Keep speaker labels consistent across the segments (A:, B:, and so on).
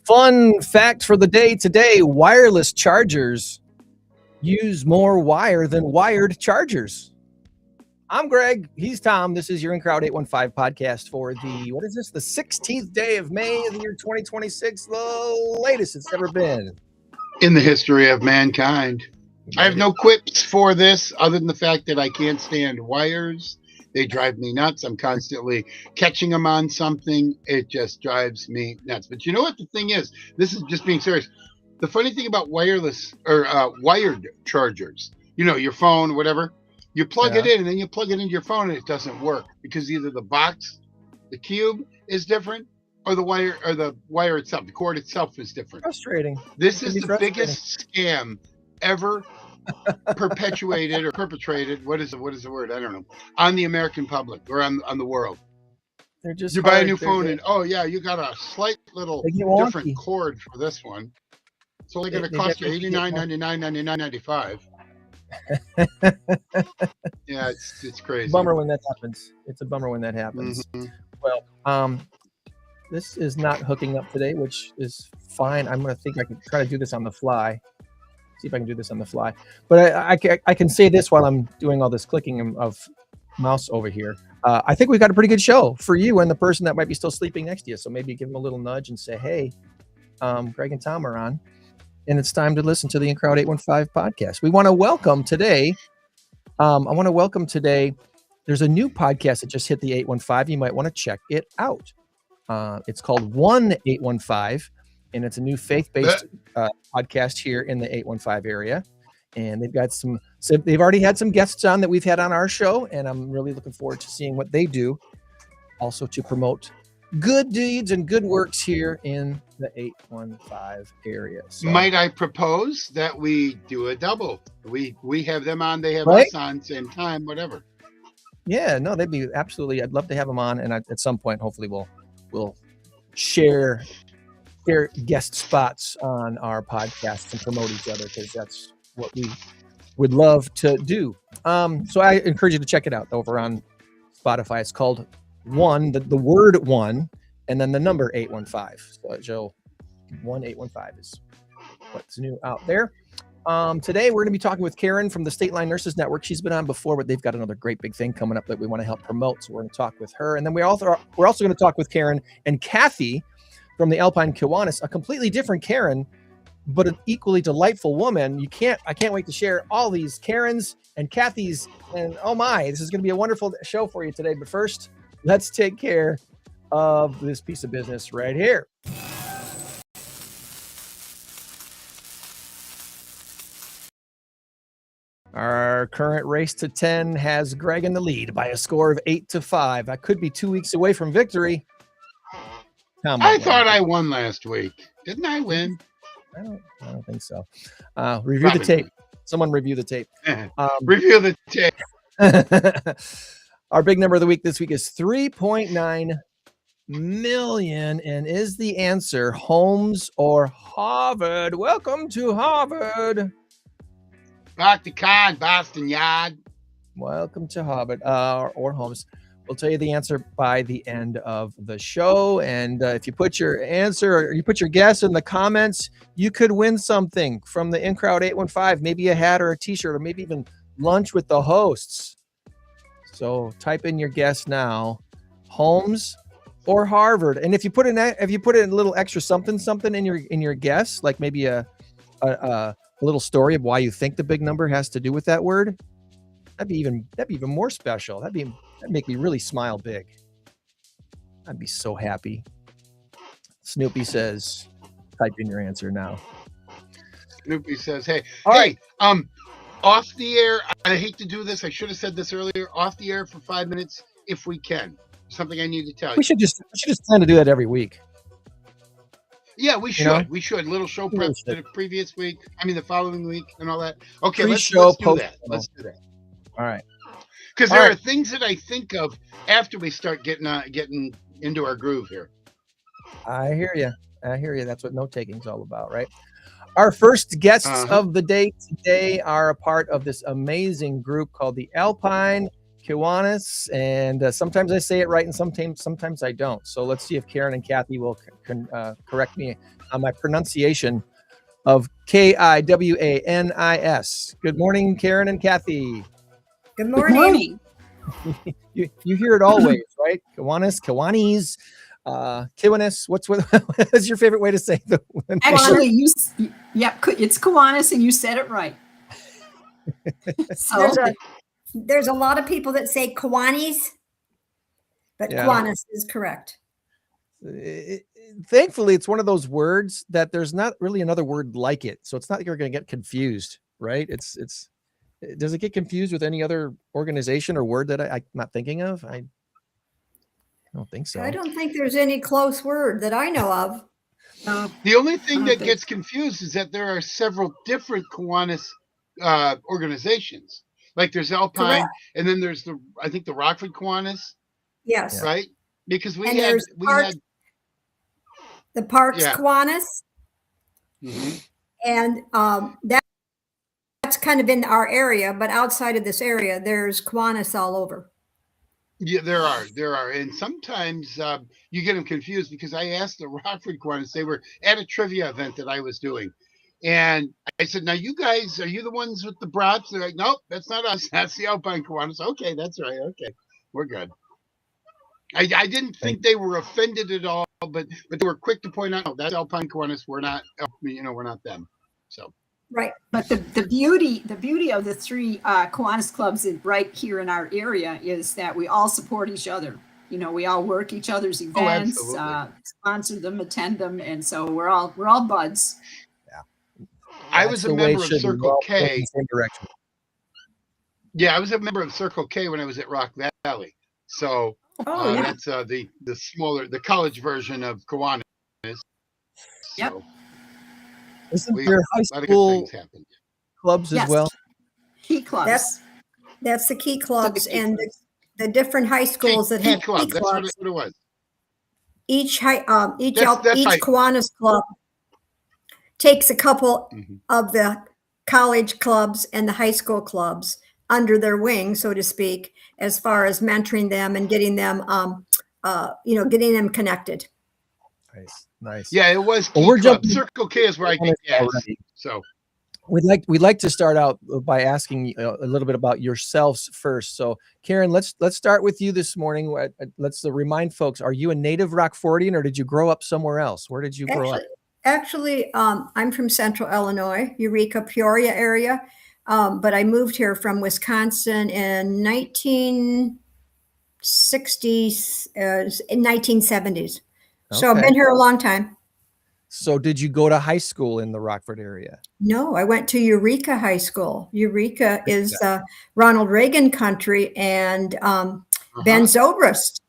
A: Fun fact for the day today, wireless chargers use more wire than wired chargers. I'm Greg. He's Tom. This is your In Crowd 815 podcast for the, what is this? The 16th day of May of the year 2026, the latest it's ever been
B: in the history of mankind. I have no quips for this other than the fact that I can't stand wires. They drive me nuts. I'm constantly catching them on something. It just drives me nuts. But you know what the thing is? This is just being serious. The funny thing about wireless or wired chargers, you know, your phone, whatever, you plug it in and then you plug it into your phone and it doesn't work because either the box, the cube is different or the wire itself, the cord itself is different.
A: Frustrating.
B: This is the biggest scam ever perpetuated or perpetrated. What is the word? I don't know. On the American public or on the world.
A: They're just
B: you buy a new phone and you got a slight little different cord for this one. It's only going to cost you $89.99, $99.95. Yeah, it's crazy.
A: Bummer when that happens. It's a bummer when that happens.
B: Mm-hmm.
A: Well, this is not hooking up today, which is fine. I'm going to think I can try to do this on the fly. See if I can do this on the fly. But I can say this while I'm doing all this clicking of mouse over here. I think we've got a pretty good show for you and the person that might be still sleeping next to you. So maybe give them a little nudge and say, hey, Greg and Tom are on. And it's time to listen to the In Crowd 815 podcast. We want to welcome today. There's a new podcast that just hit the 815. You might want to check it out. It's called 1815. And it's a new faith-based podcast here in the 815 area. And they've already had some guests on that we've had on our show. And I'm really looking forward to seeing what they do also to promote good deeds and good works here in the 815 area. So,
B: might I propose that we do a double? We have them on, they have us on, same time, whatever.
A: Yeah, no, they'd be absolutely. I'd love to have them on. And at some point, hopefully we'll share their guest spots on our podcast and promote each other because that's what we would love to do. So I encourage you to check it out over on Spotify. It's called the word one, and then the number 815. So 1815 is what's new out there. Today we're going to be talking with Karen from the Stateline Nurses Network. She's been on before, but they've got another great big thing coming up that we want to help promote. So we're going to talk with her, and then we're also going to talk with Karen and Kathy from the Alpine Kiwanis, a completely different Karen, but an equally delightful woman. I can't wait to share all these Karens and Kathys, and oh my, this is going to be a wonderful show for you today. But first, let's take care of this piece of business right here. Our current race to 10 has Greg in the lead by a score of 8-5. I could be 2 weeks away from victory.
B: I thought I won last week. Didn't I win?
A: I don't think so. Review the tape. Someone review the tape.
B: Review the tape.
A: Our big number of the week this week is 3.9 million. And is the answer Holmes or Harvard? Welcome to Harvard.
B: Dr. Khan, Boston Yard.
A: Welcome to Harvard or Holmes. We'll tell you the answer by the end of the show. And if you put your answer or you put your guess in the comments, you could win something from the In Crowd 815, maybe a hat or a t-shirt, or maybe even lunch with the hosts. So type in your guess now, Holmes or Harvard. And if you put in a little extra something in your guess, like maybe a little story of why you think the big number has to do with that word, that'd be even more special. That'd make me really smile big. I'd be so happy. Snoopy says, type in your answer now.
B: Snoopy says, hey,
A: all right.
B: Off the air, I hate to do this. I should have said this earlier. Off the air for 5 minutes, if we can. Something I need to tell you.
A: We should just plan to do that every week.
B: Yeah, we should. You know? We should. Little show prep to the previous week. The following week and all that. Okay, let's do that. Let's do that.
A: All right.
B: Because there are things that I think of after we start getting into our groove here.
A: I hear you. That's what note taking is all about, right? Our first guests of the day today are a part of this amazing group called the Alpine Kiwanis, and sometimes I say it right, and sometimes I don't. So let's see if Karen and Kathy will correct me on my pronunciation of Kiwanis. Good morning, Karen and Kathy.
C: Good morning.
A: you hear it always, right? Kiwanis, Kiwanis. What's your favorite way to say the one?
C: Actually, it's Kiwanis, and you said it right. So there's a lot of people that say Kiwanis, but Kiwanis is correct.
A: Thankfully, it's one of those words that there's not really another word like it, so it's not like you're going to get confused, right? Does it get confused with any other organization or word that I'm not thinking of? I don't think so.
C: I don't think there's any close word that I know of.
B: The only thing that gets confused is that there are several different Kiwanis organizations. Like there's Alpine, and then there's the Rockford Kiwanis.
C: Yes.
B: Right? Because we
C: had the Parks Kiwanis.
B: Mm-hmm.
C: And that's kind of in our area, but outside of this area, there's Kiwanis all over.
B: Yeah, there are. And sometimes you get them confused because I asked the Rockford Kiwanis, they were at a trivia event that I was doing. And I said, now you guys, are you the ones with the brats? They're like, nope, that's not us. That's the Alpine Kiwanis. Okay, that's right. Okay, we're good. I didn't think they were offended at all, but they were quick to point out, no, that's Alpine Kiwanis. We're not, we're not them. So.
C: Right.
D: But the beauty of the three Kiwanis clubs right here in our area is that we all support each other. We all work each other's events, sponsor them, attend them, and so we're all buds.
B: I was a member of Circle K. Yeah, I was a member of Circle K when I was at Rock Valley. So that's the college version of Kiwanis.
D: Yep.
B: So
A: isn't there high school clubs as well?
D: Key clubs.
C: That's the key clubs, and the different high schools that have key clubs.
B: That's what it was.
C: Each Kiwanis club takes a couple of the college clubs and the high school clubs under their wing, so to speak, as far as mentoring them and getting them, getting them connected.
A: Nice.
B: Yeah, it was Key Club. Circle K is where I get gas. So
A: we'd like to start out by asking a little bit about yourselves first. So, Karen, let's start with you this morning. Let's remind folks: are you a native Rockfordian, or did you grow up somewhere else? Where did you grow up?
C: Actually, I'm from Central Illinois, Eureka, Peoria area, but I moved here from Wisconsin in 1970s. So I've been here a long time.
A: So did you go to high school in the Rockford area?
C: No, I went to Eureka High School. Eureka is Ronald Reagan country, and Ben Zobrist,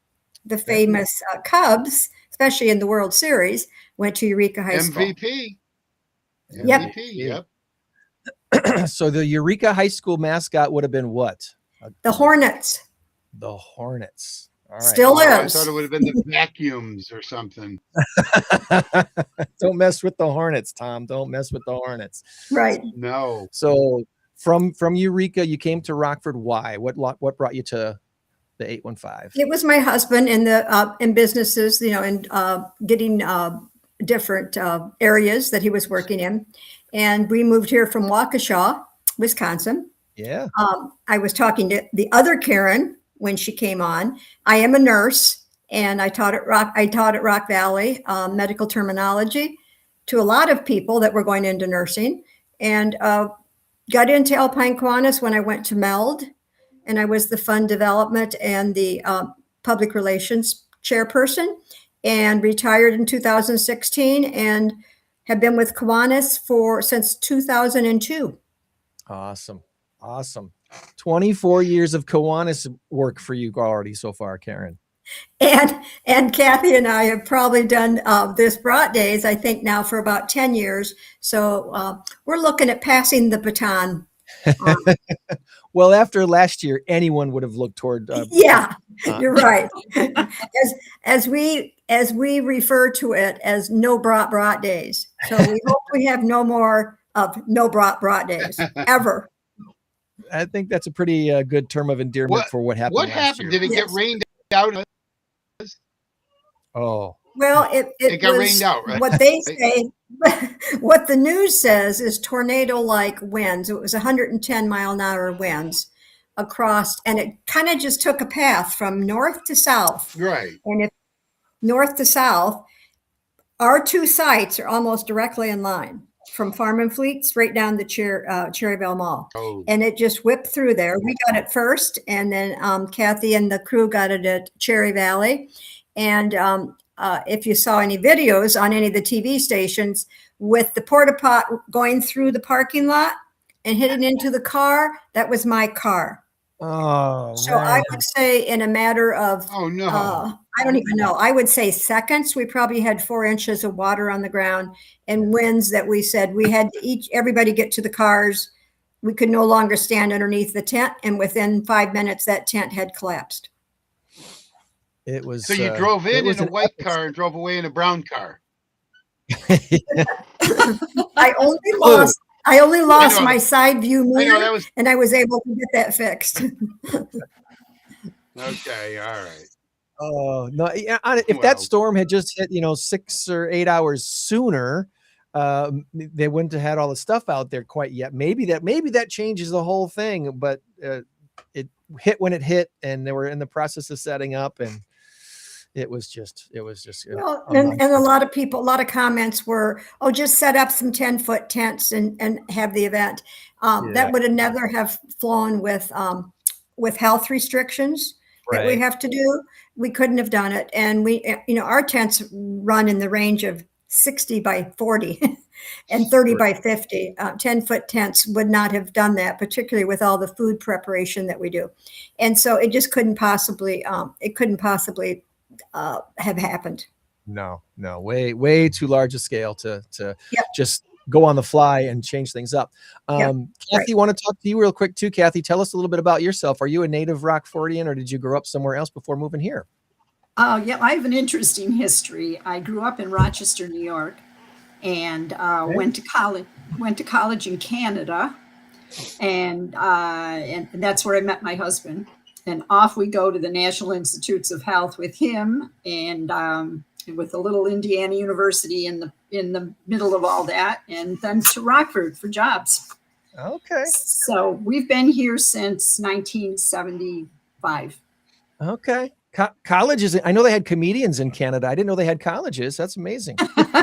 C: the famous Cubs, especially in the World Series, went to Eureka High School.
B: MVP.
C: Yep.
B: Yep.
A: So the Eureka High School mascot would have been what?
C: The Hornets.
A: The Hornets. All right.
C: Still is.
B: I thought it would have been the Vacuums or something.
A: Don't mess with the Hornets, Tom. Don't mess with the Hornets.
C: Right.
B: No.
A: So from Eureka, you came to Rockford. Why? What brought you to the 815?
C: It was my husband in the in businesses, and getting different areas that he was working in, and we moved here from Waukesha, Wisconsin.
A: Yeah.
C: I was talking to the other Karen when she came on. I am a nurse, and I taught at Rock Valley medical terminology to a lot of people that were going into nursing, and got into Alpine Kiwanis when I went to MELD, and I was the fund development and the public relations chairperson, and retired in 2016, and have been with Kiwanis since 2002.
A: Awesome. 24 years of Kiwanis work for you already so far, Karen.
C: And Kathy and I have probably done this Brat Days, I think now for about 10 years. So we're looking at passing the baton.
A: Well, after last year, anyone would have looked toward.
C: You're right. as we refer to it as no Brat Days. So we hope we have no more of no Brat Days ever.
A: I think that's a pretty good term of endearment for what happened.
B: What happened? Did it get rained out?
A: Oh.
C: Well, it
B: got
C: was,
B: rained out, right?
C: What they say, what the news says is tornado-like winds. It was 110-mile-an-hour winds across, and it kind of just took a path from north to south.
B: Right.
C: And if north to south, our two sites are almost directly in line, from Farm and Fleet straight down the Cherryville Mall. Oh. And it just whipped through there. We got it first, and then Kathy and the crew got it at Cherry Valley. And if you saw any videos on any of the TV stations with the porta pot going through the parking lot and hitting into the car, that was my car.
A: Oh,
C: so man. I would say in a matter of, I don't even know, I would say seconds, we probably had 4 inches of water on the ground and winds that we said we had to everybody get to the cars. We could no longer stand underneath the tent. And within 5 minutes, that tent had collapsed.
A: It was.
B: So you drove in a white car and drove away in a brown car.
C: I only lost my side view mirror, and I was able to get that fixed.
B: Okay, all right.
A: Oh no! If that storm had just hit, 6 or 8 hours sooner, they wouldn't have had all the stuff out there quite yet. Maybe that changes the whole thing. But it hit when it hit, and they were in the process of setting up, and it was just.
C: Well, and a lot of comments were, "Oh, just set up some 10-foot tents and have the event." That would have never have flown with health restrictions that we have to do. We couldn't have done it, and our tents run in the range of 60 by 40 and 30 by 50. 10-foot tents would not have done that, particularly with all the food preparation that we do, and so it just couldn't possibly. Have happened.
A: No, way too large a scale to just go on the fly and change things up. Kathy, want to talk to you real quick too. Kathy, tell us a little bit about yourself. Are you a native Rockfordian, or did you grow up somewhere else before moving here?
D: Yeah, I have an interesting history. I grew up in Rochester, New York, and went to college in Canada, and that's where I met my husband. And off we go to the National Institutes of Health with him. And with a little Indiana University in the middle of all that, and then to Rockford for jobs.
A: Okay.
D: So we've been here since 1975.
A: Okay. Colleges. I know they had comedians in Canada. I didn't know they had colleges. That's amazing.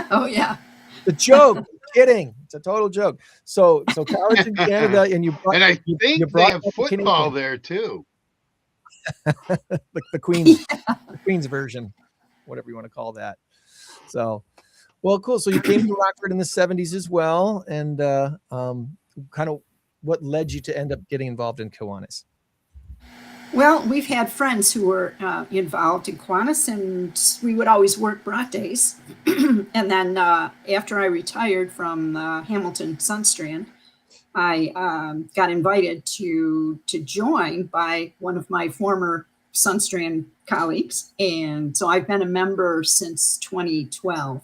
D: Oh yeah.
A: The joke. Kidding. It's a total joke. So college in Canada, and you brought,
B: and I
A: you
B: think
A: brought
B: they have football there too.
A: the Queen's the Queen's version, whatever you want to call that. So, well, cool. So you came to Rockford in the 70s as well, and kind of what led you to end up getting involved in Kiwanis?
D: Well, we've had friends who were involved in Kiwanis, and we would always work brat days. And then after I retired from Hamilton Sunstrand, I got invited to join by one of my former Sunstrand colleagues. And so I've been a member since 2012.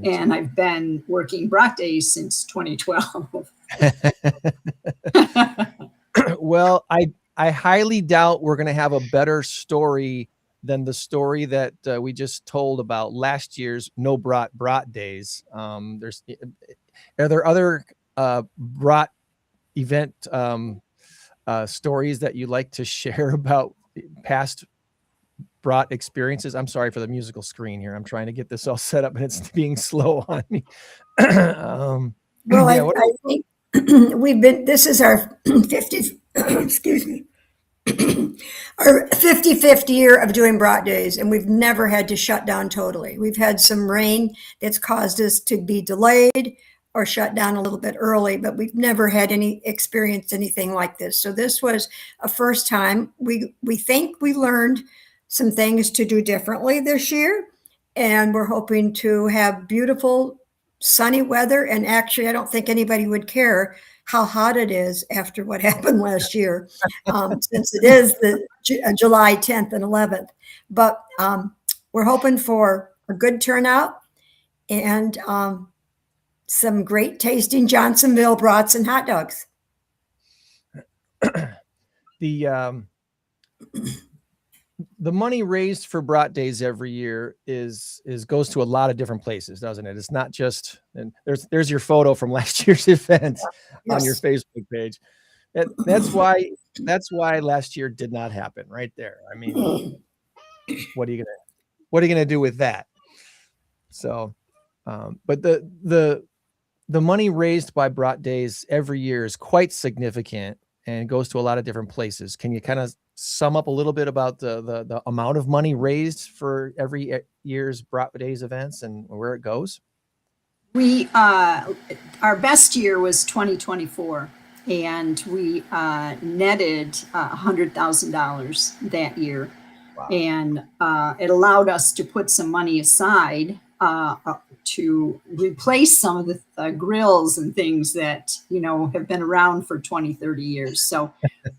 D: And I've been working brat days since 2012.
A: Well, I highly doubt we're going to have a better story than the story that we just told about last year's No Brat Days. Are there other brat event stories that you'd like to share about past brat experiences? I'm sorry for the musical screen here. I'm trying to get this all set up and it's being slow on me.
C: Well, yeah, I think this is our 50th, excuse me, our 55th year of doing brat days, and we've never had to shut down totally. We've had some rain that's caused us to be delayed or shut down a little bit early, but we've never had experienced anything like this. So this was a first time. We think we learned some things to do differently this year, and we're hoping to have beautiful sunny weather. And actually, I don't think anybody would care how hot it is after what happened last year, since it is the July 10th and 11th. But we're hoping for a good turnout and some great tasting Johnsonville brats and hot dogs.
A: The money raised for brat days every year goes to a lot of different places, doesn't it? It's not just, and there's your photo from last year's event on your Facebook page. That's why last year did not happen right there. I mean, what are you gonna do with that? So, but the money raised by brat days every year is quite significant and goes to a lot of different places. Can you kind of sum up a little bit about the amount of money raised for every year's brat days events and where it goes?
D: We our best year was 2024, and we netted $100,000 that year. Wow. And it allowed us to put some money aside to replace some of the grills and things that, have been around for 20, 30 years. So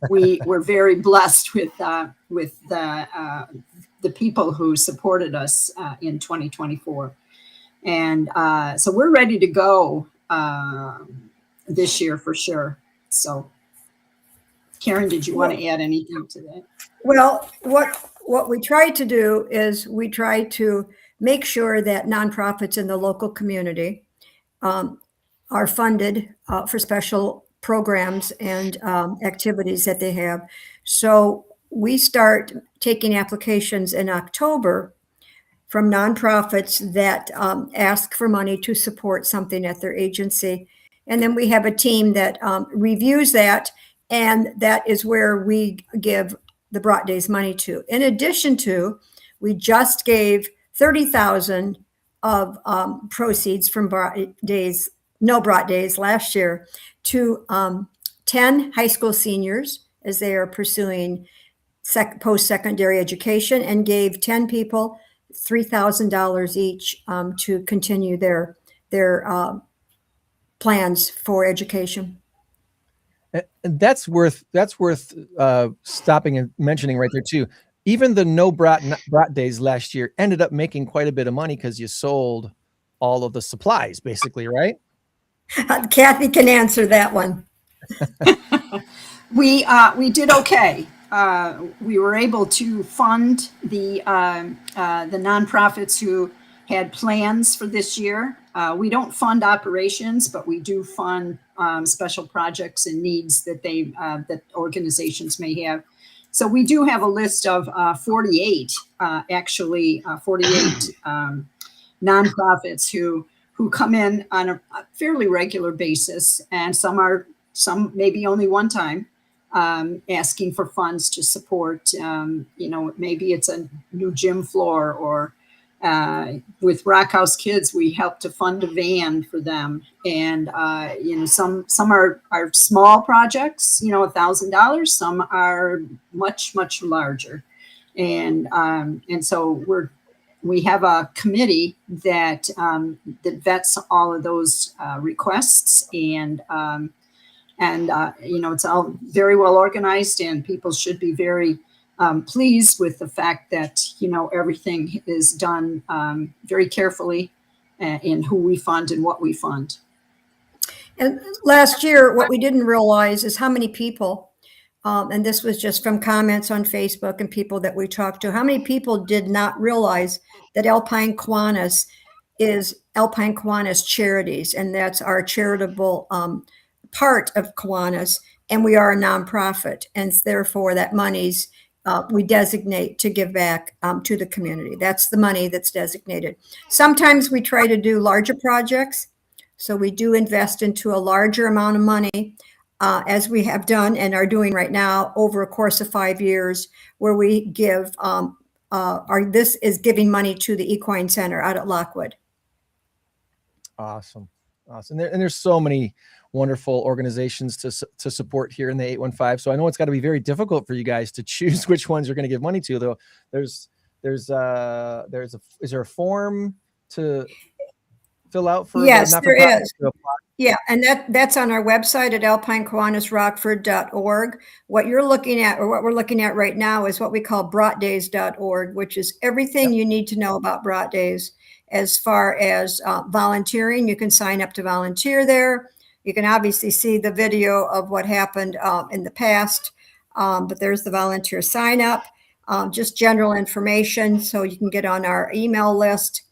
D: we were very blessed with the people who supported us in 2024. And so we're ready to go this year for sure. So Karen, did you want to add anything to that?
C: Well, what we try to do is we try to make sure that nonprofits in the local community are funded for special programs and activities that they have. So we start taking applications in October from nonprofits that ask for money to support something at their agency. And then we have a team that reviews that, and that is where we give the brat days money to. In addition to, we just gave $30,000 of proceeds from no brat days last year to 10 high school seniors as they are pursuing post-secondary education, and gave 10 people $3,000 each to continue their plans for education.
A: And that's worth stopping and mentioning right there too. Even the no brat days last year ended up making quite a bit of money because you sold all of the supplies, basically, right?
C: Kathy can answer that one.
D: We did okay. we were able to fund the nonprofits who had plans for this year. We don't fund operations, but we do fund special projects and needs that that organizations may have. So we do have a list of 48, 48 nonprofits who come in on a fairly regular basis, and some maybe only one time, asking for funds to support. Maybe it's a new gym floor, or with Rock House Kids, we help to fund a van for them. And some are small projects, $1,000. Some are much larger, and so we have a committee that vets all of those requests, and it's all very well organized, and people should be very pleased with the fact that everything is done very carefully in who we fund and what we fund.
C: And last year, what we didn't realize is how many people, and this was just from comments on Facebook and people that we talked to, how many people did not realize that Alpine Kiwanis is Alpine Kiwanis Charities, and that's our charitable part of Kiwanis, and we are a nonprofit, and therefore that money's we designate to give back to the community. That's the money that's designated. Sometimes we try to do larger projects, so we do invest into a larger amount of money, as we have done and are doing right now over a course of 5 years, where we give this is giving money to the Equine Center out at Lockwood.
A: Awesome. And there's so many wonderful organizations to support here in the 815. So I know it's got to be very difficult for you guys to choose which ones you're going to give money to, though. Is there a form to fill out for?
C: Yes, there is. Yeah, and that's on our website at alpinekiwanisrockford.org. What you're looking at, or what we're looking at right now, is what we call bratdays.org, which is everything you need to know about Brat Days. As far as volunteering, you can sign up to volunteer there. You can obviously see the video of what happened in the past, but there's the volunteer sign up, just general information, so you can get on our email list.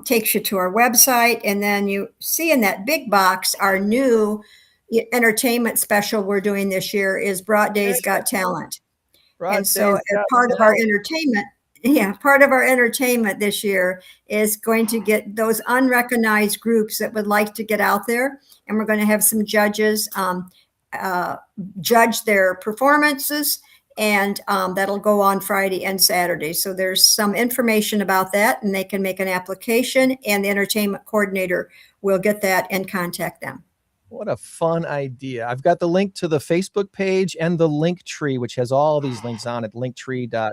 C: Takes you to our website, and then you see in that big box our new entertainment special we're doing this year is Brat Days Got Talent. And so as part of our entertainment, part of our entertainment this year is going to get those unrecognized groups that would like to get out there, and we're going to have some judges judge their performances, and that'll go on Friday and Saturday. So there's some information about that, and they can make an application, and the entertainment coordinator will get that and contact them.
A: What a fun idea. I've got the link to the Facebook page and the link tree, which has all these links on it. Linktree.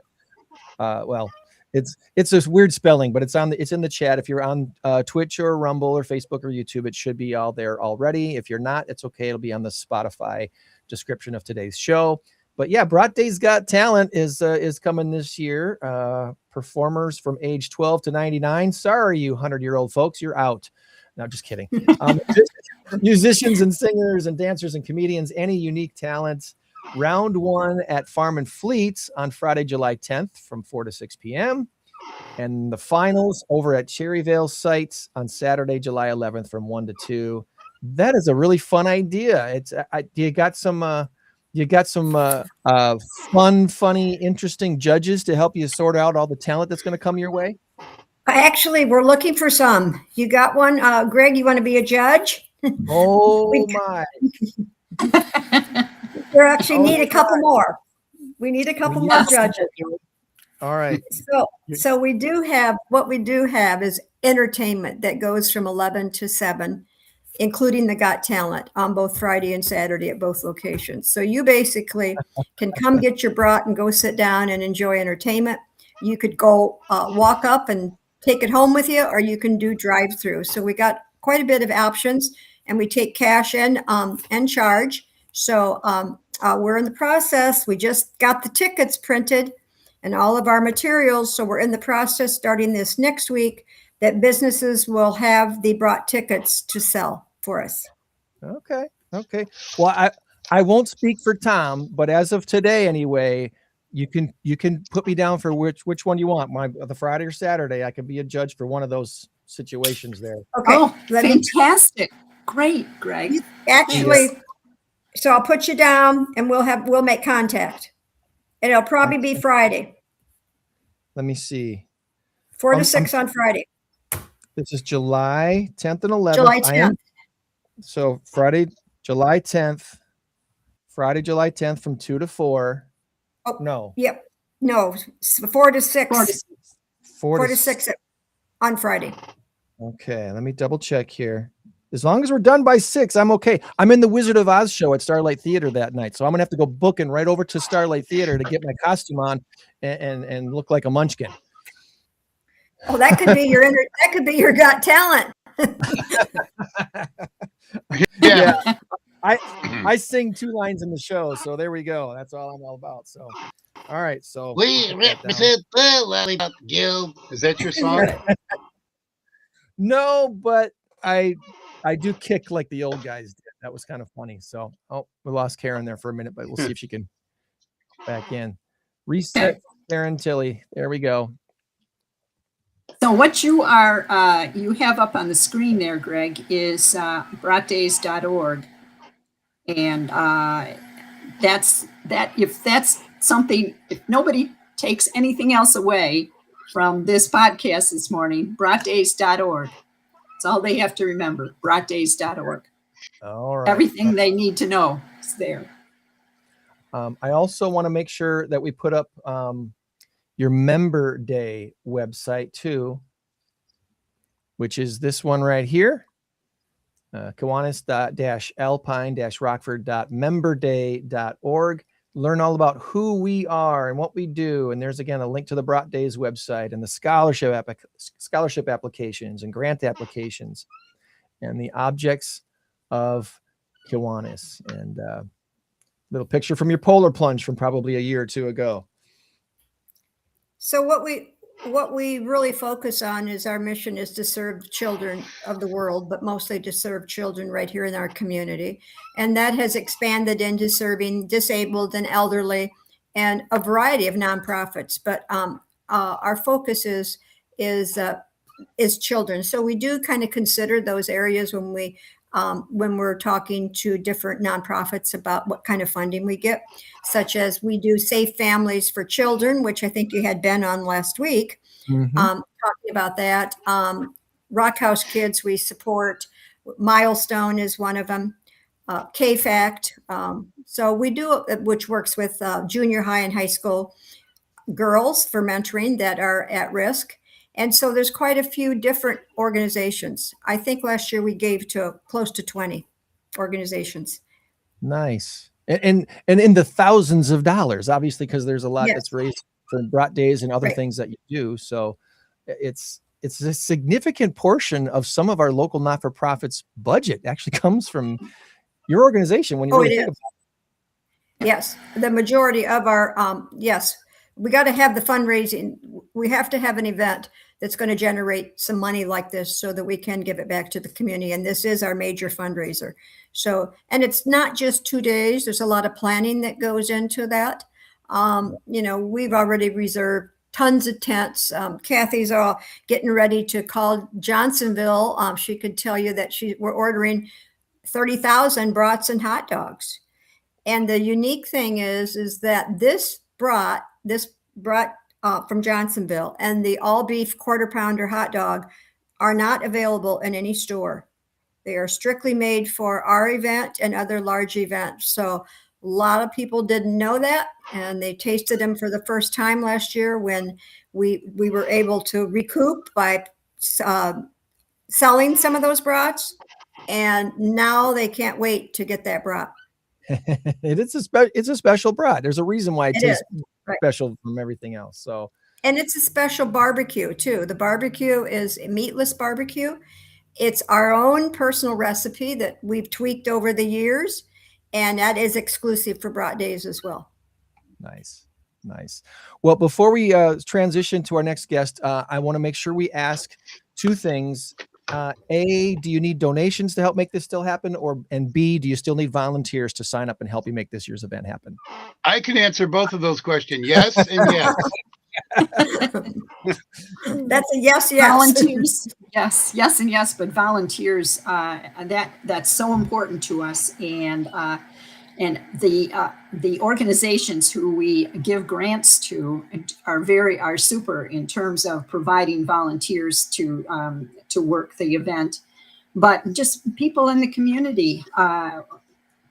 A: It's this weird spelling, but it's in the chat. If you're on Twitch or Rumble or Facebook or YouTube, it should be all there already. If you're not, it's okay. It'll be on the Spotify description of today's show. But yeah, Brat Days Got Talent is coming this year. Performers from age 12 to 99. Sorry, you 100-year-old folks, you're out. No, just kidding. Musicians and singers and dancers and comedians, any unique talents. Round 1 at Farm and Fleet on Friday, July 10th from 4 to 6 p.m. And the finals over at Cherryvale site on Saturday, July 11th from 1 to 2. That is a really fun idea. You got some fun, funny, interesting judges to help you sort out all the talent that's going to come your way?
C: Actually, we're looking for some. You got one? Greg, you want to be a judge?
A: Oh, my.
C: We actually need a couple more. We need a couple more judges.
A: All right.
C: So we do have, what we do have is entertainment that goes from 11 to 7, including the Got Talent on both Friday and Saturday at both locations. So you basically can come get your brat and go sit down and enjoy entertainment. You could go walk up and take it home with you, or you can do drive-through. So we got quite a bit of options, and we take cash in and charge. So we're in the process. We just got the tickets printed and all of our materials. So we're in the process starting this next week that businesses will have the brought tickets to sell for us.
A: Okay. Well, I won't speak for Tom, but as of today, anyway, you can put me down for which one you want. The Friday or Saturday. I could be a judge for one of those situations there.
C: Okay.
D: Oh, fantastic. Great, Greg.
C: Actually, so I'll put you down and we'll make contact. And it'll probably be Friday.
A: Let me see.
C: 4 to 6 on Friday.
A: This is July 10th and 11th.
C: July 10th.
A: So Friday, July 10th. Friday, July 10th from 2 to 4.
C: Oh,
A: no.
C: Yep. No, 4 to 6.
A: 4
C: to 6 on Friday.
A: Okay, let me double check here. As long as we're done by 6, I'm okay. I'm in the Wizard of Oz show at Starlight Theater that night, so I'm gonna have to go booking right over to Starlight Theater to get my costume on and look like a munchkin.
C: Oh, that could be your Got Talent.
B: Yeah.
A: I sing 2 lines in the show, so there we go. That's all I'm all about. So, all right. So
B: we represent the Lollipop Guild. Is that your song?
A: No, but I do kick like the old guys did. That was kind of funny. So, we lost Karen there for a minute, but we'll see if she can back in. Reset Karen Tilley. There we go.
D: So what you have up on the screen there, Greg, is bratdays.org. And if nobody takes anything else away from this podcast this morning, bratdays.org. That's all they have to remember, bratdays.org.
A: All right.
D: Everything they need to know is there.
A: I also want to make sure that we put up your Member Day website too, which is this one right here. Kiwanis-alpine-rockford.memberday.org. Learn all about who we are and what we do. And there's, again, a link to the Brat Days website and the scholarship applications and grant applications and the objects of Kiwanis. And little picture from your polar plunge from probably a year or 2 ago.
C: So what we really focus on is our mission is to serve children of the world, but mostly to serve children right here in our community. And that has expanded into serving disabled and elderly and a variety of nonprofits. But our focus is children. So we do kind of consider those areas when we're talking to different nonprofits about what kind of funding we get, such as we do Safe Families for Children, which I think you had Ben on last week, talking about that. Rock House Kids we support. Milestone is one of them. K-Fact. So we do, which works with junior high and high school girls for mentoring that are at risk. And so there's quite a few different organizations. I think last year we gave to close to 20 organizations. Nice.
A: And in the thousands of dollars, obviously, because there's a lot that's raised for Brat Days and other things that you do. So it's a significant portion of some of our local not-for-profits budget actually comes from your organization when you really think about it.
C: Yes. The majority of our, we got to have the fundraising. We have to have an event that's going to generate some money like this so that we can give it back to the community. And this is our major fundraiser. So, and it's not just 2 days. There's a lot of planning that goes into that. We've already reserved tons of tents. Kathy's all getting ready to call Johnsonville. She could tell you that we're ordering 30,000 brats and hot dogs. And the unique thing is that this brat from Johnsonville and the all beef quarter pounder hot dog are not available in any store. They are strictly made for our event and other large events. So a lot of people didn't know that, and they tasted them for the first time last year when we were able to recoup by selling some of those brats, and now they can't wait to get that brat.
A: It's a special brat. There's a reason why it tastes special from everything else. So,
C: and it's a special barbecue too. The barbecue is a meatless barbecue. It's our own personal recipe that we've tweaked over the years, and that is exclusive for Brat Days as well.
A: Nice. Well, before we transition to our next guest, I want to make sure we ask 2 things A, do you need donations to help make this still happen? And B, do you still need volunteers to sign up and help you make this year's event happen?
B: I can answer both of those questions. Yes and yes.
C: That's a yes.
D: Volunteers, yes, and yes. But volunteers, that's so important to us, and the organizations who we give grants to are super in terms of providing volunteers to work the event. But just people in the community,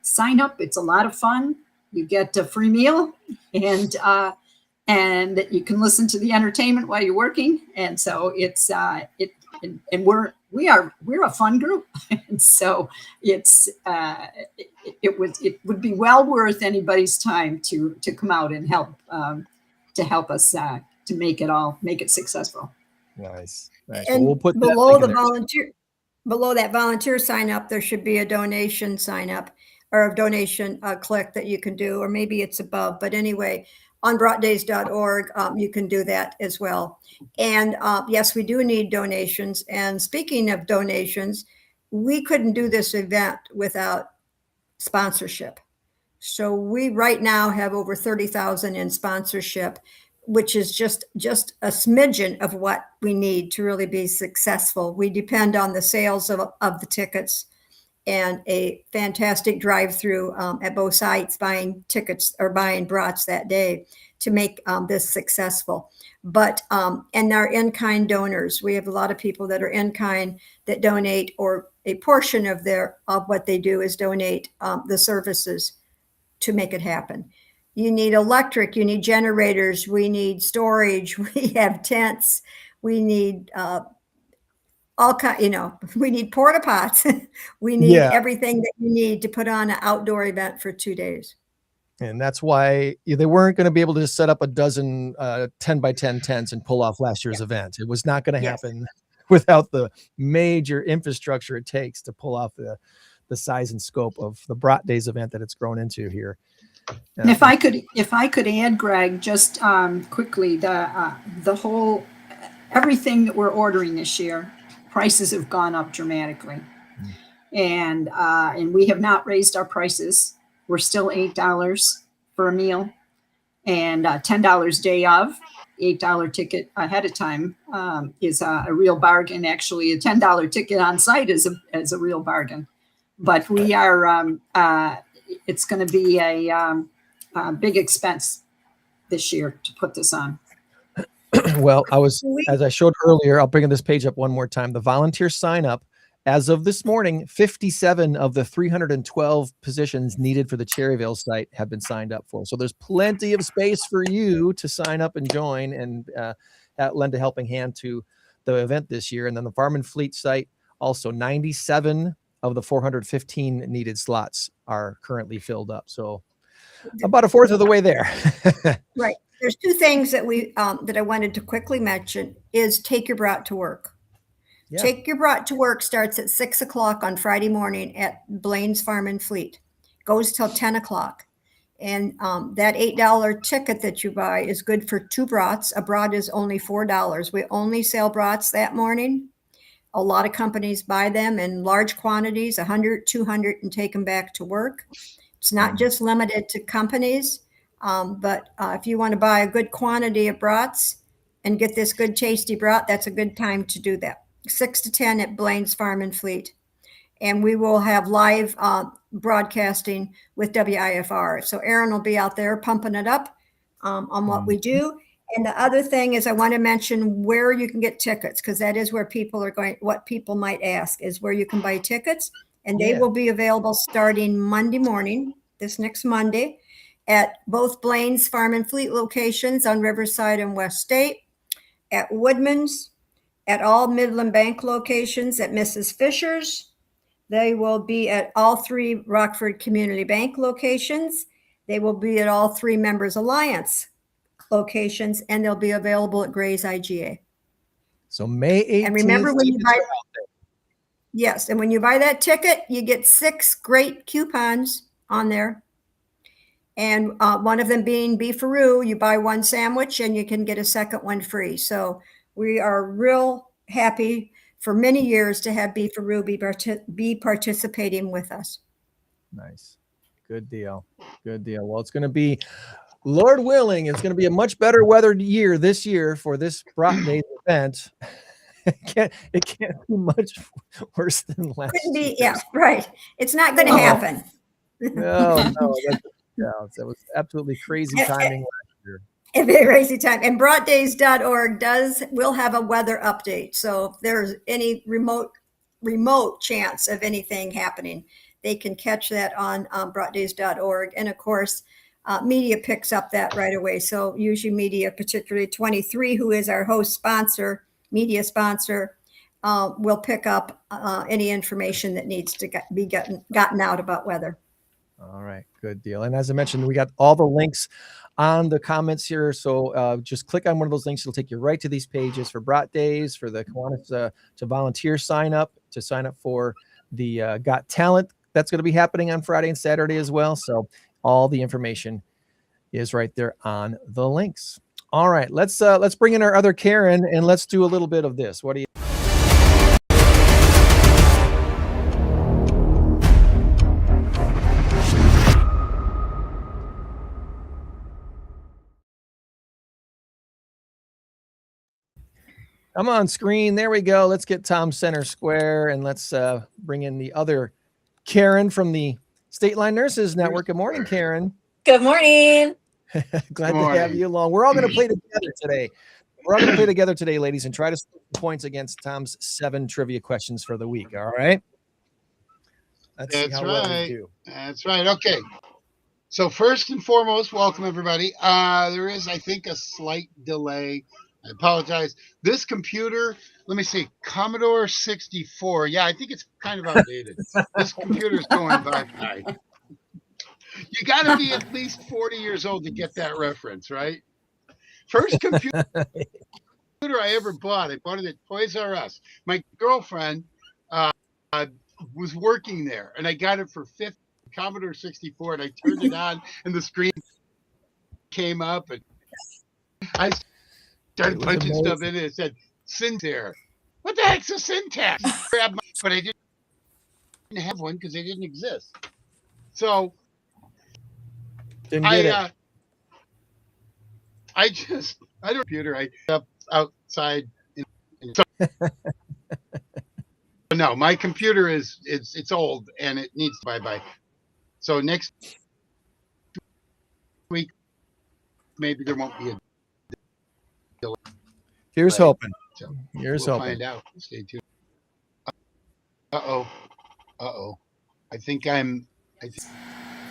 D: sign up. It's a lot of fun. You get a free meal, and you can listen to the entertainment while you're working. And so we're a fun group, and so it would be well worth anybody's time to come out and help us to make it successful.
A: Nice.
C: And
A: we'll put
C: below that volunteer sign up, there should be a donation sign up or a donation click that you can do, or maybe it's above. But anyway, on bratdays.org, you can do that as well. And yes, we do need donations. And speaking of donations, we couldn't do this event without sponsorship. So we right now have over 30,000 in sponsorship, which is just a smidgen of what we need to really be successful. We depend on the sales of the tickets and a fantastic drive-through at both sites, buying tickets or buying brats that day to make this successful. But and our in-kind donors, we have a lot of people that are in-kind that donate, or a portion of what they do is donate the services to make it happen. You need electric, you need generators, we need storage, we have tents, we need we need porta pots. We need everything that you need to put on an outdoor event for 2 days.
A: And that's why they weren't going to be able to set up a dozen 10 by 10 tents and pull off last year's event. It was not going to happen without the major infrastructure it takes to pull off the size and scope of the Brat Days event that it's grown into here.
D: And if I could add, Greg, just quickly, the whole everything that we're ordering this year, prices have gone up dramatically, and we have not raised our prices. We're still $8 for a meal, and $10 day of. $8 ticket ahead of time is a real bargain. Actually, a $10 ticket on site is a real bargain. But we are it's going to be a big expense this year to put this on.
A: Well, as I showed earlier, I'll bring this page up one more time. The volunteer sign up, as of this morning, 57 of the 312 positions needed for the Cherryvale site have been signed up for. So there's plenty of space for you to sign up and join and lend a helping hand to the event this year. And then the Farm and Fleet site, also 97 of the 415 needed slots are currently filled up. So about a fourth of the way there.
C: Right. There's two things that that I wanted to quickly mention is take your brat to work. Yeah. Take Your Brat to Work starts at 6 o'clock on Friday morning at Blaine's Farm and Fleet. Goes till 10 o'clock. And that $8 ticket that you buy is good for 2 brats. A brat is only $4. We only sell brats that morning. A lot of companies buy them in large quantities, 100, 200, and take them back to work. It's not just limited to companies, but if you want to buy a good quantity of brats and get this good tasty brat, that's a good time to do that. 6 to 10 at Blaine's Farm and Fleet. And we will have live broadcasting with WIFR. So Aaron will be out there pumping it up on what we do. And the other thing is I want to mention where you can get tickets, because that is where people are going, what people might ask is where you can buy tickets. And they will be available starting Monday morning, this next Monday, at both Blaine's Farm and Fleet locations on Riverside and West State, at Woodman's, at all Midland Bank locations, at Mrs. Fisher's. They will be at all 3 Rockford Community Bank locations. They will be at all 3 Members Alliance locations, and they'll be available at Gray's IGA.
A: So May 18th.
C: And remember when you buy, yes, and when you buy that ticket, you get 6 great coupons on there. And one of them being beefaroo, you buy 1 sandwich and you can get a second one free. So we are real happy for many years to have Beefaroo be participating with us.
A: Nice. Good deal. Good deal. Well, it's going to be, Lord willing, it's going to be a much better weather year this year for this Brat Days event. It can't be much worse than last year.
C: Yeah, right. It's not going to happen.
A: No, that was absolutely crazy timing last year.
C: A very crazy time. And bratdays.org will have a weather update. So if there's any remote chance of anything happening, they can catch that on bratdays.org. And of course, media picks up that right away. So usually media, particularly 23, who is our host sponsor, media sponsor, will pick up any information that needs to be gotten out about weather.
A: All right, good deal. And as I mentioned, we got all the links on the comments here. So just click on one of those links. It'll take you right to these pages for Brat Days, for the Kiwanis to volunteer sign up for the Got Talent. That's going to be happening on Friday and Saturday as well. So all the information is right there on the links. All right, let's bring in our other Karen and let's do a little bit of this. What do you? I'm on screen. There we go. Let's get Tom center square and let's bring in the other Karen from the Stateline Nurses Network. Good morning, Karen.
E: Good morning.
A: Glad to have you along. We're all going to play together today. We're all going to play together today, ladies, and try to score points against Tom's 7 trivia questions for the week. All right?
B: Let's see how well we do. That's right. Okay. So first and foremost, welcome everybody. There is, I think, a slight delay. I apologize. This computer, let me see, Commodore 64. Yeah, I think it's kind of outdated. This computer is going by. You got to be at least 40 years old to get that reference, right? First computer I ever bought, I bought it at Toys R Us. My girlfriend was working there, and I got it for $50, Commodore 64, and I turned it on, and the screen came up, and I started punching stuff in it. It said syntax. What the heck's a syntax? But I didn't have one because they didn't exist. So I don't computer. I up outside. No, my computer it's old and it needs to bye. So next week maybe there won't be a delay.
A: Here's hoping.
B: So
A: Here's
B: we'll
A: hoping.
B: Find out. Stay tuned. Uh-oh. I think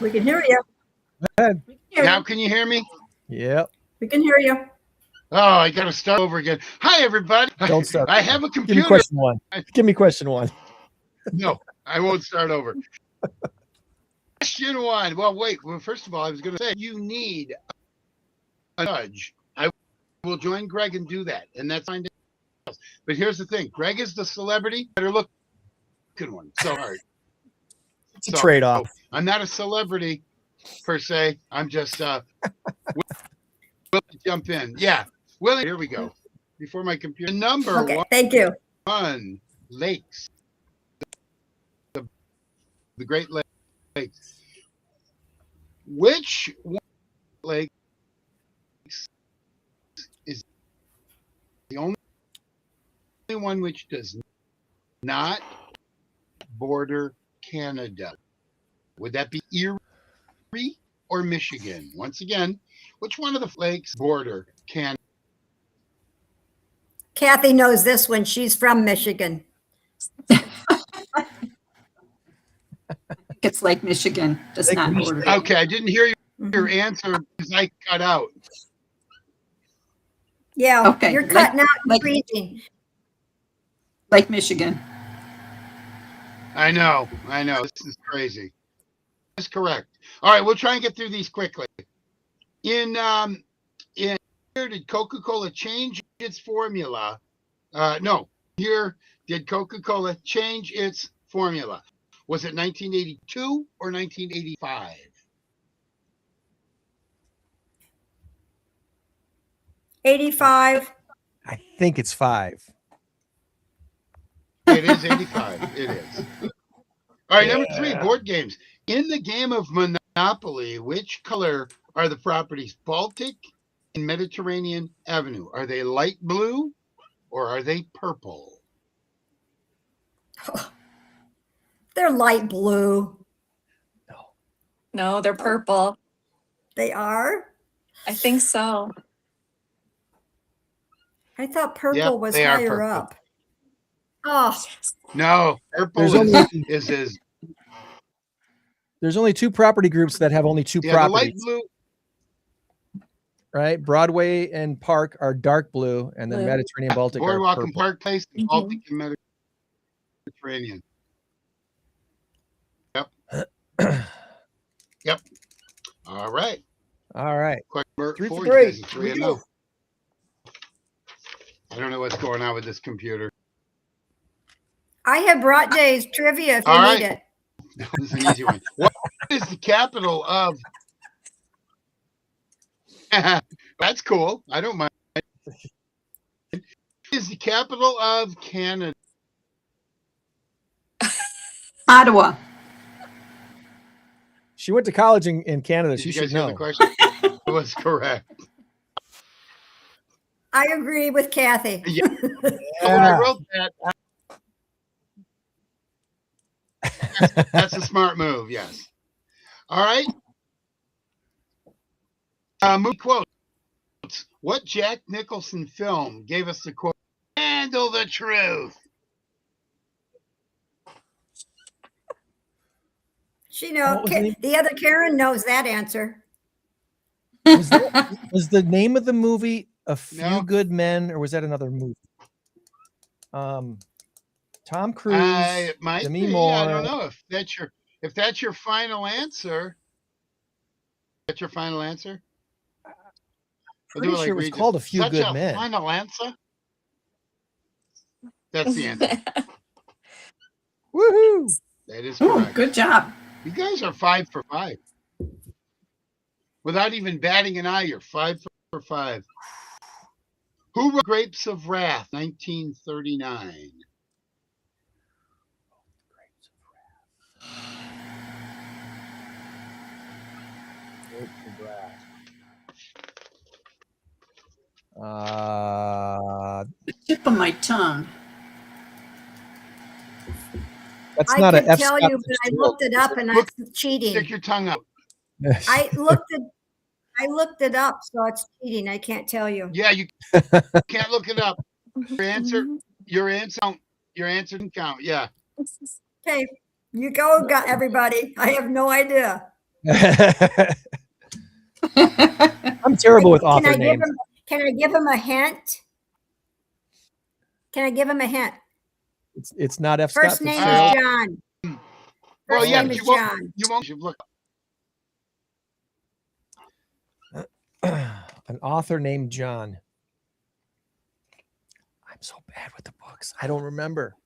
C: we can hear you.
A: Go ahead.
B: Now can you hear me?
A: Yep.
C: We can hear you.
B: Oh, I got to start over again. Hi, everybody.
A: Don't start.
B: I have a computer.
A: Give me question one. Give me question one.
B: No, I won't start over. Question one. Well, wait. Well, first of all, I was going to say you need a judge. I will join Greg and do that, and that's fine. But here's the thing: Greg is the celebrity. Better look. Good one. So hard.
A: It's a trade-off.
B: I'm not a celebrity per se. I'm just willing to jump in. Yeah. Willie, here we go. Before my computer. Number
C: okay,
B: one.
C: Thank you.
B: Lakes. The Great Lakes. Which one lake is the only one which does not border Canada? Would that be Erie or Michigan? Once again, which one of the lakes border Canada?
C: Kathy knows this one. She's from Michigan.
D: It's Lake Michigan. Does not border.
B: Okay, I didn't hear your answer because I cut out.
C: Yeah,
D: okay.
C: You're cutting out and freezing.
D: Lake Michigan.
B: I know. This is crazy. That's correct. All right, we'll try and get through these quickly. In here, did Coca-Cola change its formula? No. Here, did Coca-Cola change its formula? Was it 1982 or 1985?
C: 85.
A: I think it's 5.
B: It is 85. It is. All right, number 3, board games. In the game of Monopoly, which color are the properties Baltic and Mediterranean Avenue? Are they light blue or are they purple?
C: They're light blue.
E: No, they're purple.
C: They are?
E: I think so.
C: I thought purple was higher up. Oh.
B: No, purple
A: There's only 2 property groups that have only 2 properties.
B: The light blue.
A: Right? Broadway and Park are dark blue, and then Mediterranean Baltic
B: Boardwalk
A: are
B: and Park Place, Baltic and Mediterranean. Yep. Yep. All right.
A: All right.
B: Question
A: 3
B: 4,
A: for 3.
B: 3 and 0. I don't know what's going on with this computer.
C: I have brought Dave's trivia if you need it.
B: This is an easy one. What is the capital of? That's cool. I don't mind. What is the capital of Canada?
D: Ottawa.
A: She went to college in Canada.
B: Did
A: She
B: you guys
A: should
B: hear
A: know.
B: the question? It was correct.
C: I agree with Kathy.
B: Yeah. So when I wrote that, that's a smart move. Yes. All right. Movie quotes. What Jack Nicholson film gave us the quote, "Handle the truth"?
C: She knows. The other Karen knows that answer.
A: Was the name of the movie A Few Good Men, or was that another movie? Tom Cruise.
B: It might
A: Demi
B: be.
A: Moore.
B: I don't know if that's your final answer. That's your final answer.
A: Pretty sure it was called A Few Good Men.
B: Final answer. That's the answer.
A: Woohoo!
B: That is correct.
D: Good job.
B: You guys are 5 for 5. Without even batting an eye, you're 5 for 5. Who wrote Grapes of Wrath, 1939?
D: The tip of my tongue.
A: That's not an
C: I can tell you, but I looked it up and that's cheating.
B: Stick your tongue out.
C: I looked it up, so it's cheating. I can't tell you.
B: Yeah, you can't look it up. Your answer didn't count. Yeah.
C: Okay, you go, everybody. I have no idea.
A: I'm terrible with author names.
C: Can I give him a hint? Can I give him a hint?
A: It's not F.
C: First
A: Scott
C: name
A: Fitzgerald.
C: is John.
B: Well, yeah,
C: name is John.
B: You won't look.
A: An author named John. I'm so bad with the books. I don't remember.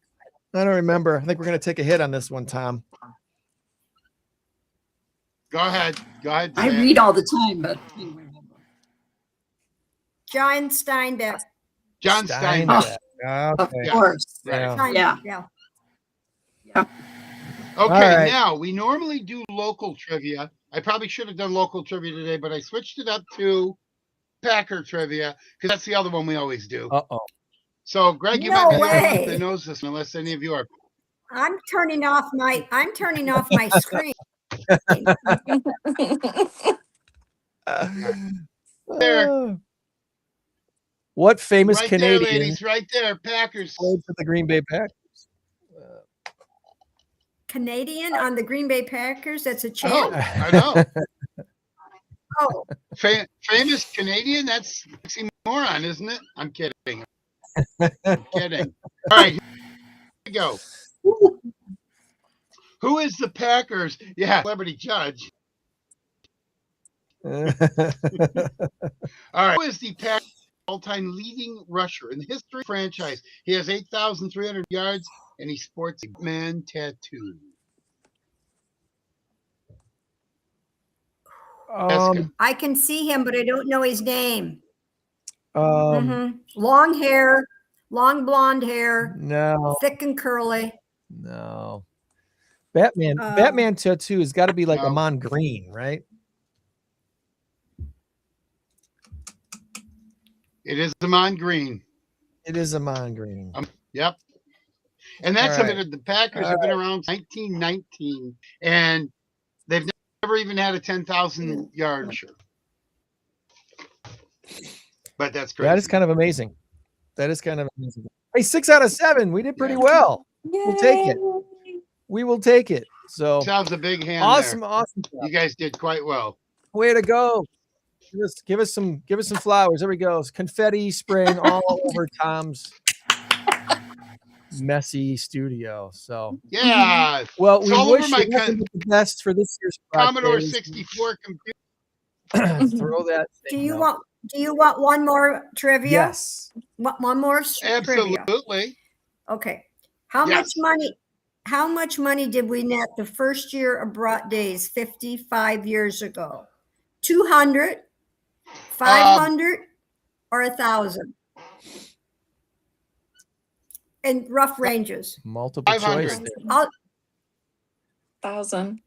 A: I think we're going to take a hit on this one, Tom.
B: Go ahead.
D: I read all the time, but
C: John Steinbeck.
B: John Steinbeck.
A: Okay.
D: Of course.
C: Yeah.
B: Okay,
A: right.
B: Now we normally do local trivia. I probably should have done local trivia today, but I switched it up to Packer trivia because that's the other one we always do.
A: Uh-oh.
B: So, Greg, you might be the only one that knows this, unless any of you are.
C: I'm turning off my screen.
B: There.
A: What famous
B: Right
A: Canadian
B: there, ladies, right there, Packers.
A: played for the Green Bay Packers?
C: Canadian on the Green Bay Packers? That's a champ?
B: I know.
C: Oh.
B: Famous Canadian? That's oxymoron, isn't it? I'm kidding. I'm kidding. All right, here we go. Who is the Packers? Yeah, celebrity judge. All right. Who is the Packers all-time leading rusher in the history of the franchise? He has 8,300 yards, and he sports a man tattoo.
C: I can see him, but I don't know his name. Long hair, long blonde hair,
A: No,
C: thick and curly.
A: no. Batman tattoo has got to be like Amon Green, right?
B: It is Amon Green.
A: It is Amon Green.
B: Yep. And that's something the Packers have been around since 1919, and they've never even had a 10,000 yard rusher. But that's crazy.
A: That is kind of amazing. That is kind of amazing. Hey, 6 out of 7. We did pretty well.
E: Yay.
A: We'll take it. We will take it. So
B: sounds a big hand.
A: Awesome,
B: there.
A: awesome.
B: You guys did quite well.
A: Way to go. Give us some flowers. There we go. Confetti spraying all over Tom's messy studio. So
B: yeah.
A: Well, we
B: all
A: wish
B: over
A: you nothing but the best for this year's
B: Commodore 64 computer.
A: Throw that.
C: Do you want one more trivia?
A: Yes.
C: One more
B: Absolutely.
C: Trivia. Okay. How much money did we net the first year of Brat Days 55 years ago? 200, 500, or 1,000? In rough ranges.
A: Multiple choice there.
E: 1,000.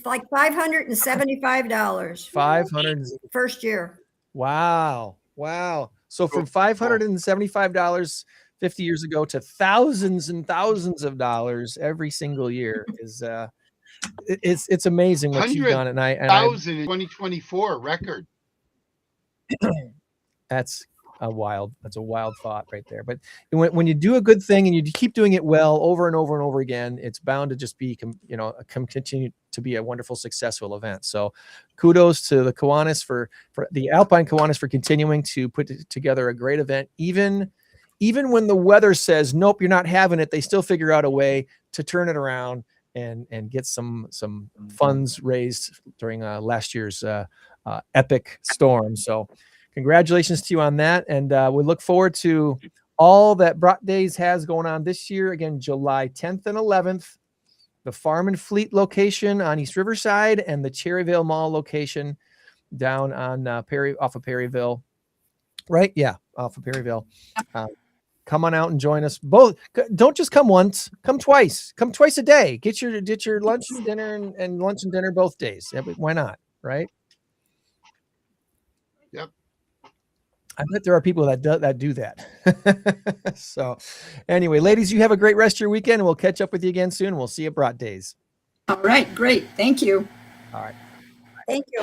C: Like $575.
A: 500
C: first year.
A: Wow. So from $575 50 years ago to thousands and thousands of dollars every single year is it's amazing what you've done. And
B: 100,000 in 2024 record.
A: That's a wild thought right there. But when you do a good thing and you keep doing it well over and over and over again, it's bound to just be, continue to be a wonderful, successful event. So kudos to the Kiwanis for the Alpine Kiwanis for continuing to put together a great event. Even when the weather says, nope, you're not having it, they still figure out a way to turn it around and get some funds raised during last year's epic storm. So congratulations to you on that. And we look forward to all that Brat Days has going on this year. Again, July 10th and 11th, the Farm and Fleet location on East Riverside and the Cherryvale Mall location down on off of Perryville. Right? Yeah, off of Perryville. Come on out and join us. Both. Don't just come once. Come twice. Come twice a day. Get your lunch and dinner and lunch and dinner both days. Why not? Right?
B: Yep.
A: I bet there are people that do that. So anyway, ladies, you have a great rest of your weekend, and we'll catch up with you again soon. We'll see you at Brat Days.
D: All right, great. Thank you.
A: All right.
C: Thank you.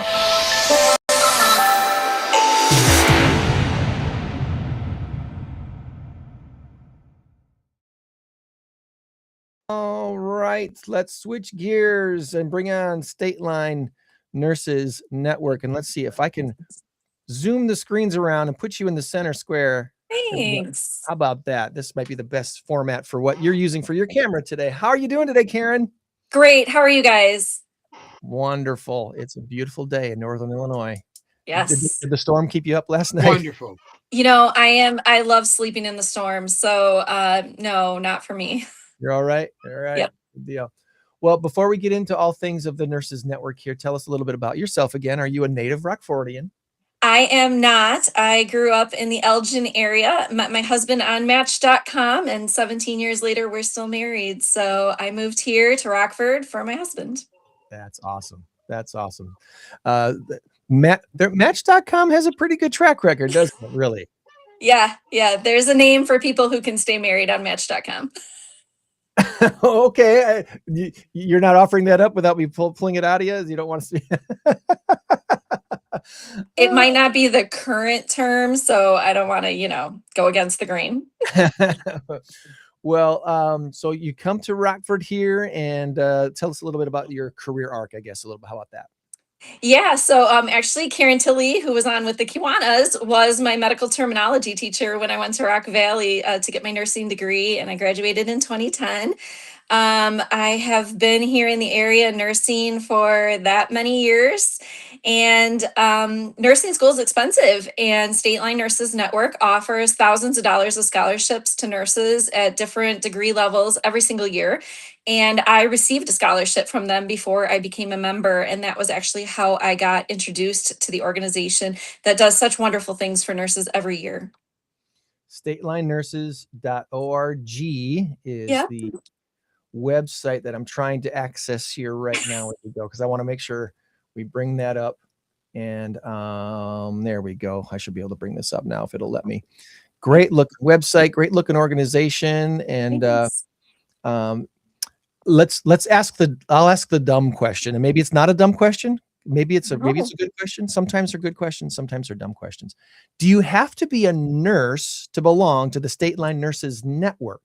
A: All right, let's switch gears and bring on Stateline Nurses Network. And let's see if I can zoom the screens around and put you in the center square.
E: Thanks.
A: How about that? This might be the best format for what you're using for your camera today. How are you doing today, Karen?
E: Great. How are you guys?
A: Wonderful. It's a beautiful day in Northern Illinois.
E: Yes.
A: Did the storm keep you up last night?
B: Wonderful.
E: I love sleeping in the storm. So no, not for me.
A: You're all right. All right.
E: Yep.
A: Good deal. Well, before we get into all things of the Nurses Network here, tell us a little bit about yourself again. Are you a native Rockfordian?
E: I am not. I grew up in the Elgin area, met my husband on Match.com, and 17 years later, we're still married. So I moved here to Rockford for my husband.
A: That's awesome. That's awesome. Match.com has a pretty good track record, doesn't it, really?
E: Yeah. There's a name for people who can stay married on Match.com.
A: Okay. You're not offering that up without me pulling it out of you? You don't want to see
E: It might not be the current term, so I don't want to, go against the grain.
A: Well, so you come to Rockford here, and tell us a little bit about your career arc, I guess, a little bit. How about that?
E: Yeah, so actually Karen Tilley, who was on with the Kiwanis, was my medical terminology teacher when I went to Rock Valley to get my nursing degree, and I graduated in 2010. I have been here in the area nursing for that many years, And nursing school is expensive, and Stateline Nurses Network offers thousands of dollars of scholarships to nurses at different degree levels every single year. And I received a scholarship from them before I became a member, and that was actually how I got introduced to the organization that does such wonderful things for nurses every year.
A: StatelineNurses.org is the website that I'm trying to access here right now as we go, because I want to make sure we bring that up. And there we go. I should be able to bring this up now if it'll let me. Great looking website, great looking organization. And I'll ask the dumb question, and maybe it's not a dumb question. Maybe it's a good question. Sometimes they're good questions. Sometimes they're dumb questions. Do you have to be a nurse to belong to the Stateline Nurses Network?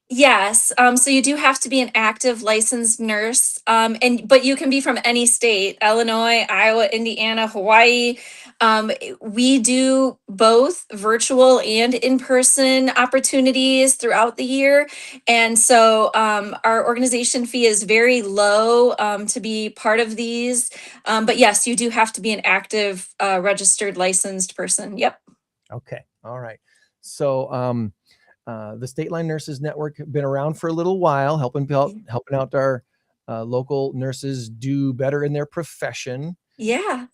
E: Yes. So you do have to be an active licensed nurse. But you can be from any state: Illinois, Iowa, Indiana, Hawaii. We do both virtual and in-person opportunities throughout the year. And so our organization fee is very low to be part of these. But yes, you do have to be an active, registered, licensed person. Yep.
A: Okay. All right. So the Stateline Nurses Network have been around for a little while, helping out our local nurses do better in their profession.
E: Yeah.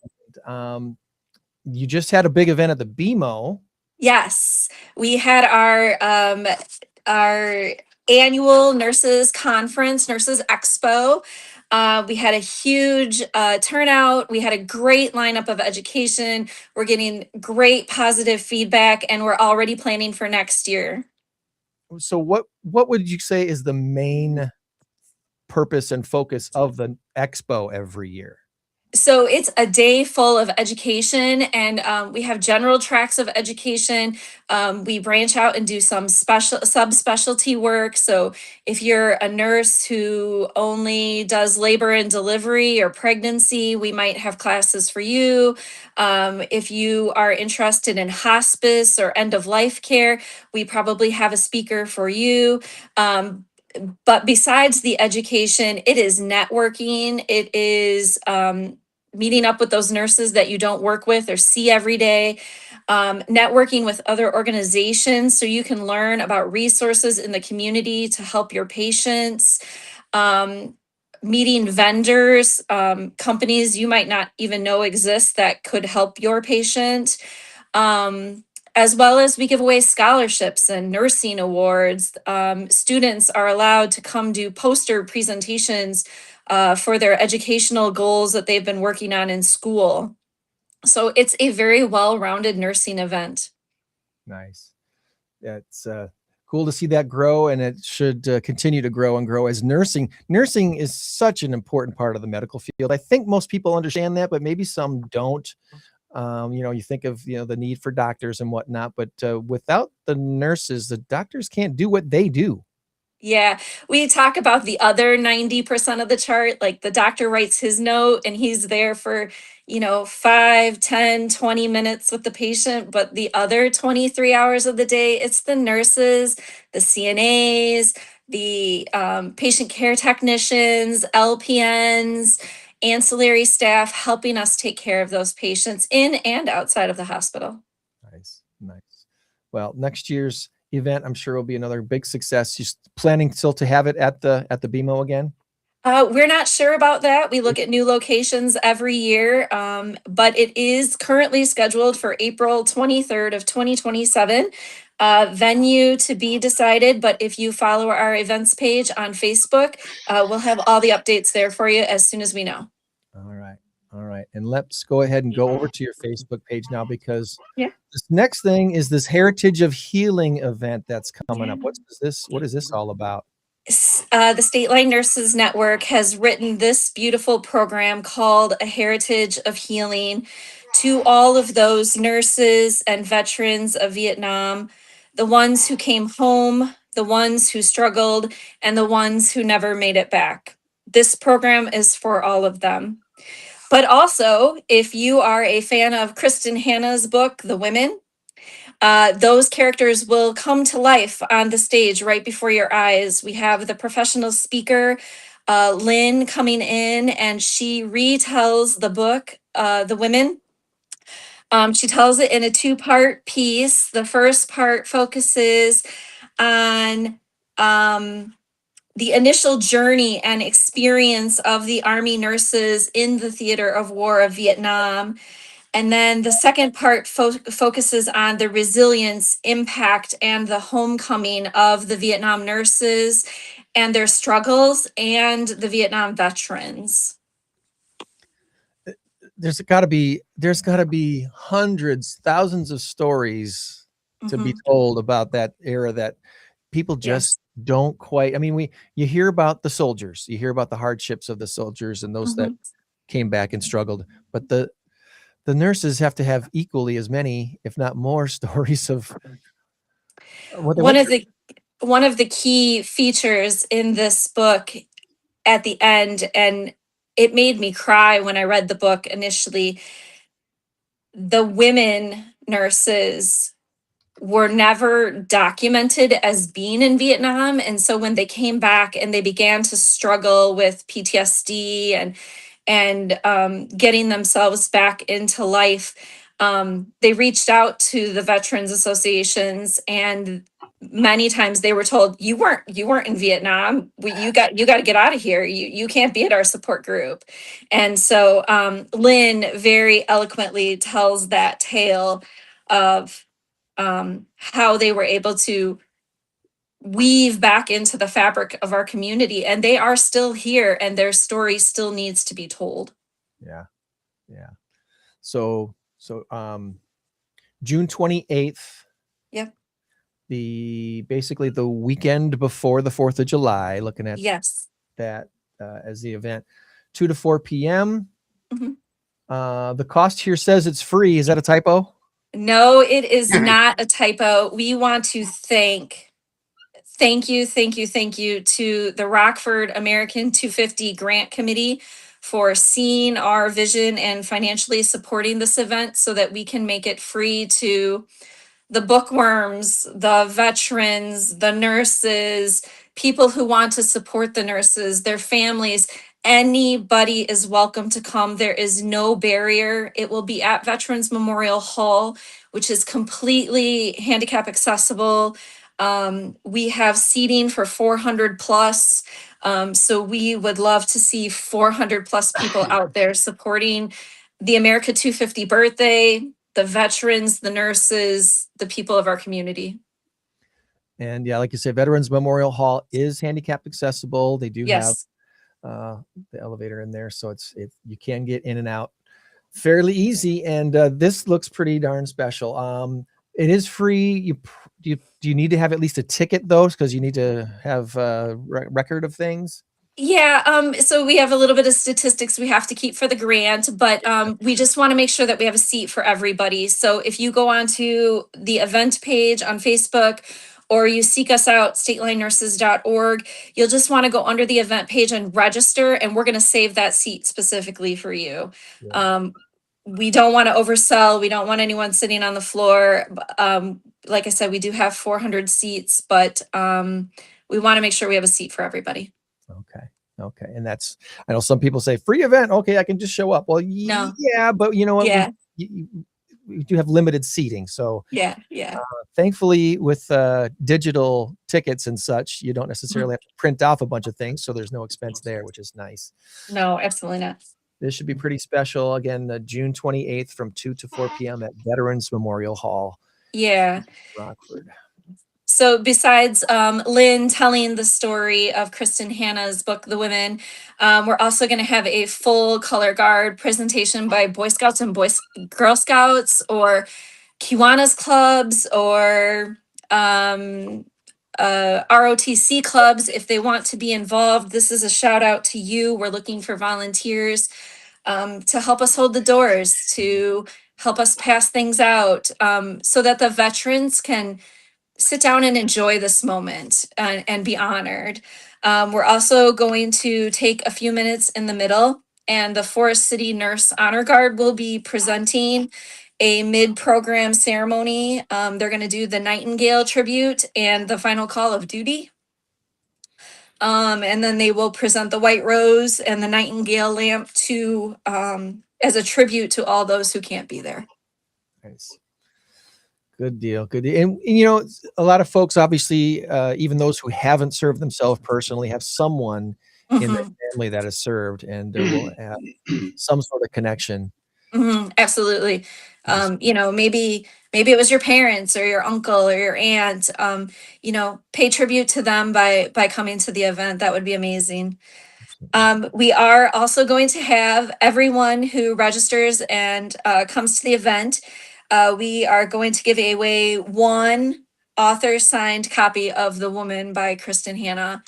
A: You just had a big event at the BMO.
E: Yes, we had our annual nurses conference, Nurses Expo. We had a huge turnout. We had a great lineup of education. We're getting great positive feedback, and we're already planning for next year.
A: So what would you say is the main purpose and focus of the expo every year?
E: So it's a day full of education, and we have general tracks of education. We branch out and do some subspecialty work. So if you're a nurse who only does labor and delivery or pregnancy, we might have classes for you. If you are interested in hospice or end of life care, we probably have a speaker for you. But besides the education, it is networking. It is meeting up with those nurses that you don't work with or see every day, networking with other organizations so you can learn about resources in the community to help your patients, meeting vendors, companies you might not even know exist that could help your patient. As well as we give away scholarships and nursing awards. Students are allowed to come do poster presentations for their educational goals that they've been working on in school. So it's a very well-rounded nursing event.
A: Nice. It's cool to see that grow, and it should continue to grow and grow as nursing is such an important part of the medical field. I think most people understand that, but maybe some don't. You think of, the need for doctors and whatnot, but without the nurses, the doctors can't do what they do.
E: Yeah, we talk about the other 90% of the chart, like the doctor writes his note and he's there for, 5, 10, 20 minutes with the patient. But the other 23 hours of the day, it's the nurses, the CNAs, the patient care technicians, LPNs, ancillary staff helping us take care of those patients in and outside of the hospital.
A: Nice. Well, next year's event, I'm sure, will be another big success. Just planning still to have it at the BMO again?
E: We're not sure about that. We look at new locations every year, but it is currently scheduled for April 23rd of 2027. Venue to be decided, but if you follow our events page on Facebook, we'll have all the updates there for you as soon as we know.
A: All right. And let's go ahead and go over to your Facebook page now, because
E: this
A: next thing is this Heritage of Healing event that's coming up. What is this all about?
E: The Stateline Nurses Network has written this beautiful program called A Heritage of Healing to all of those nurses and veterans of Vietnam, the ones who came home, the ones who struggled, and the ones who never made it back. This program is for all of them. But also, if you are a fan of Kristen Hanna's book, The Women, those characters will come to life on the stage right before your eyes. We have the professional speaker, Lynn, coming in, and she retells the book the women. She tells it in a two-part piece. The first part focuses on the initial journey and experience of the Army nurses in the theater of war of Vietnam. And then the second part focuses on the resilience, impact, and the homecoming of the Vietnam nurses and their struggles and the Vietnam veterans.
A: There's got to be hundreds, thousands of stories to be told about that era that people just don't quite. I mean, you hear about the soldiers, you hear about the hardships of the soldiers and those that came back and struggled, but the nurses have to have equally as many, if not more, stories of what they went through.
E: One of the key features in this book at the end, and it made me cry when I read the book initially, the women nurses were never documented as being in Vietnam. And so when they came back and they began to struggle with PTSD and getting themselves back into life, they reached out to the veterans associations, and many times they were told, you weren't in Vietnam. You got to get out of here. You can't be at our support group. And so Lynn very eloquently tells that tale of how they were able to weave back into the fabric of our community, and they are still here, and their story still needs to be told.
A: Yeah. So June 28th.
E: Yep.
A: Basically the weekend before the 4th of July, looking at that as the event, 2 to 4 p.m. The cost here says it's free. Is that a typo?
E: No, it is not a typo. We want to thank you to the Rockford American 250 Grant Committee for seeing our vision and financially supporting this event so that we can make it free to the bookworms, the veterans, the nurses, people who want to support the nurses, their families. Anybody is welcome to come. There is no barrier. It will be at Veterans Memorial Hall, which is completely handicap accessible. We have seating for 400 plus. So we would love to see 400 plus people out there supporting the America 250 birthday, the veterans, the nurses, the people of our community.
A: And yeah, like you said, Veterans Memorial Hall is handicap accessible. They do have the elevator in there, so you can get in and out fairly easy. And this looks pretty darn special. It is free. Do you need to have at least a ticket though, because you need to have a record of things?
E: Yeah, so we have a little bit of statistics we have to keep for the grant, but we just want to make sure that we have a seat for everybody. So if you go onto the event page on Facebook, or you seek us out, statelinenurses.org, you'll just want to go under the event page and register, and we're going to save that seat specifically for you. We don't want to oversell. We don't want anyone sitting on the floor. Like I said, we do have 400 seats, but we want to make sure we have a seat for everybody.
A: Okay. And I know some people say free event. Okay, I can just show up. Well, yeah, but you know what?
E: Yeah.
A: We do have limited seating. So
E: yeah.
A: Thankfully with digital tickets and such, you don't necessarily have to print off a bunch of things. So there's no expense there, which is nice.
E: No, absolutely not.
A: This should be pretty special. Again, June 28th from 2 to 4 p.m. at Veterans Memorial Hall.
E: Yeah.
A: Rockford.
E: So besides Lynn telling the story of Kristen Hanna's book, The Women, we're also going to have a full color guard presentation by Boy Scouts and Girl Scouts, or Kiwanis clubs, or ROTC clubs if they want to be involved. This is a shout out to you. We're looking for volunteers to help us hold the doors, to help us pass things out, so that the veterans can sit down and enjoy this moment and be honored. We're also going to take a few minutes in the middle, and the Forest City Nurse Honor Guard will be presenting a mid-program ceremony. They're going to do the Nightingale tribute and the final call of duty. and then they will present the white rose and the nightingale lamp to as a tribute to all those who can't be there.
A: Nice. Good deal. Good deal. And you know, a lot of folks, obviously, even those who haven't served themselves personally, have someone in their family that has served, and will have some sort of connection.
E: Absolutely. You know, maybe it was your parents or your uncle or your aunt. You know, pay tribute to them by coming to the event. That would be amazing. We are also going to have everyone who registers and comes to the event. We are going to give away one author signed copy of The Woman by Kristen Hanna.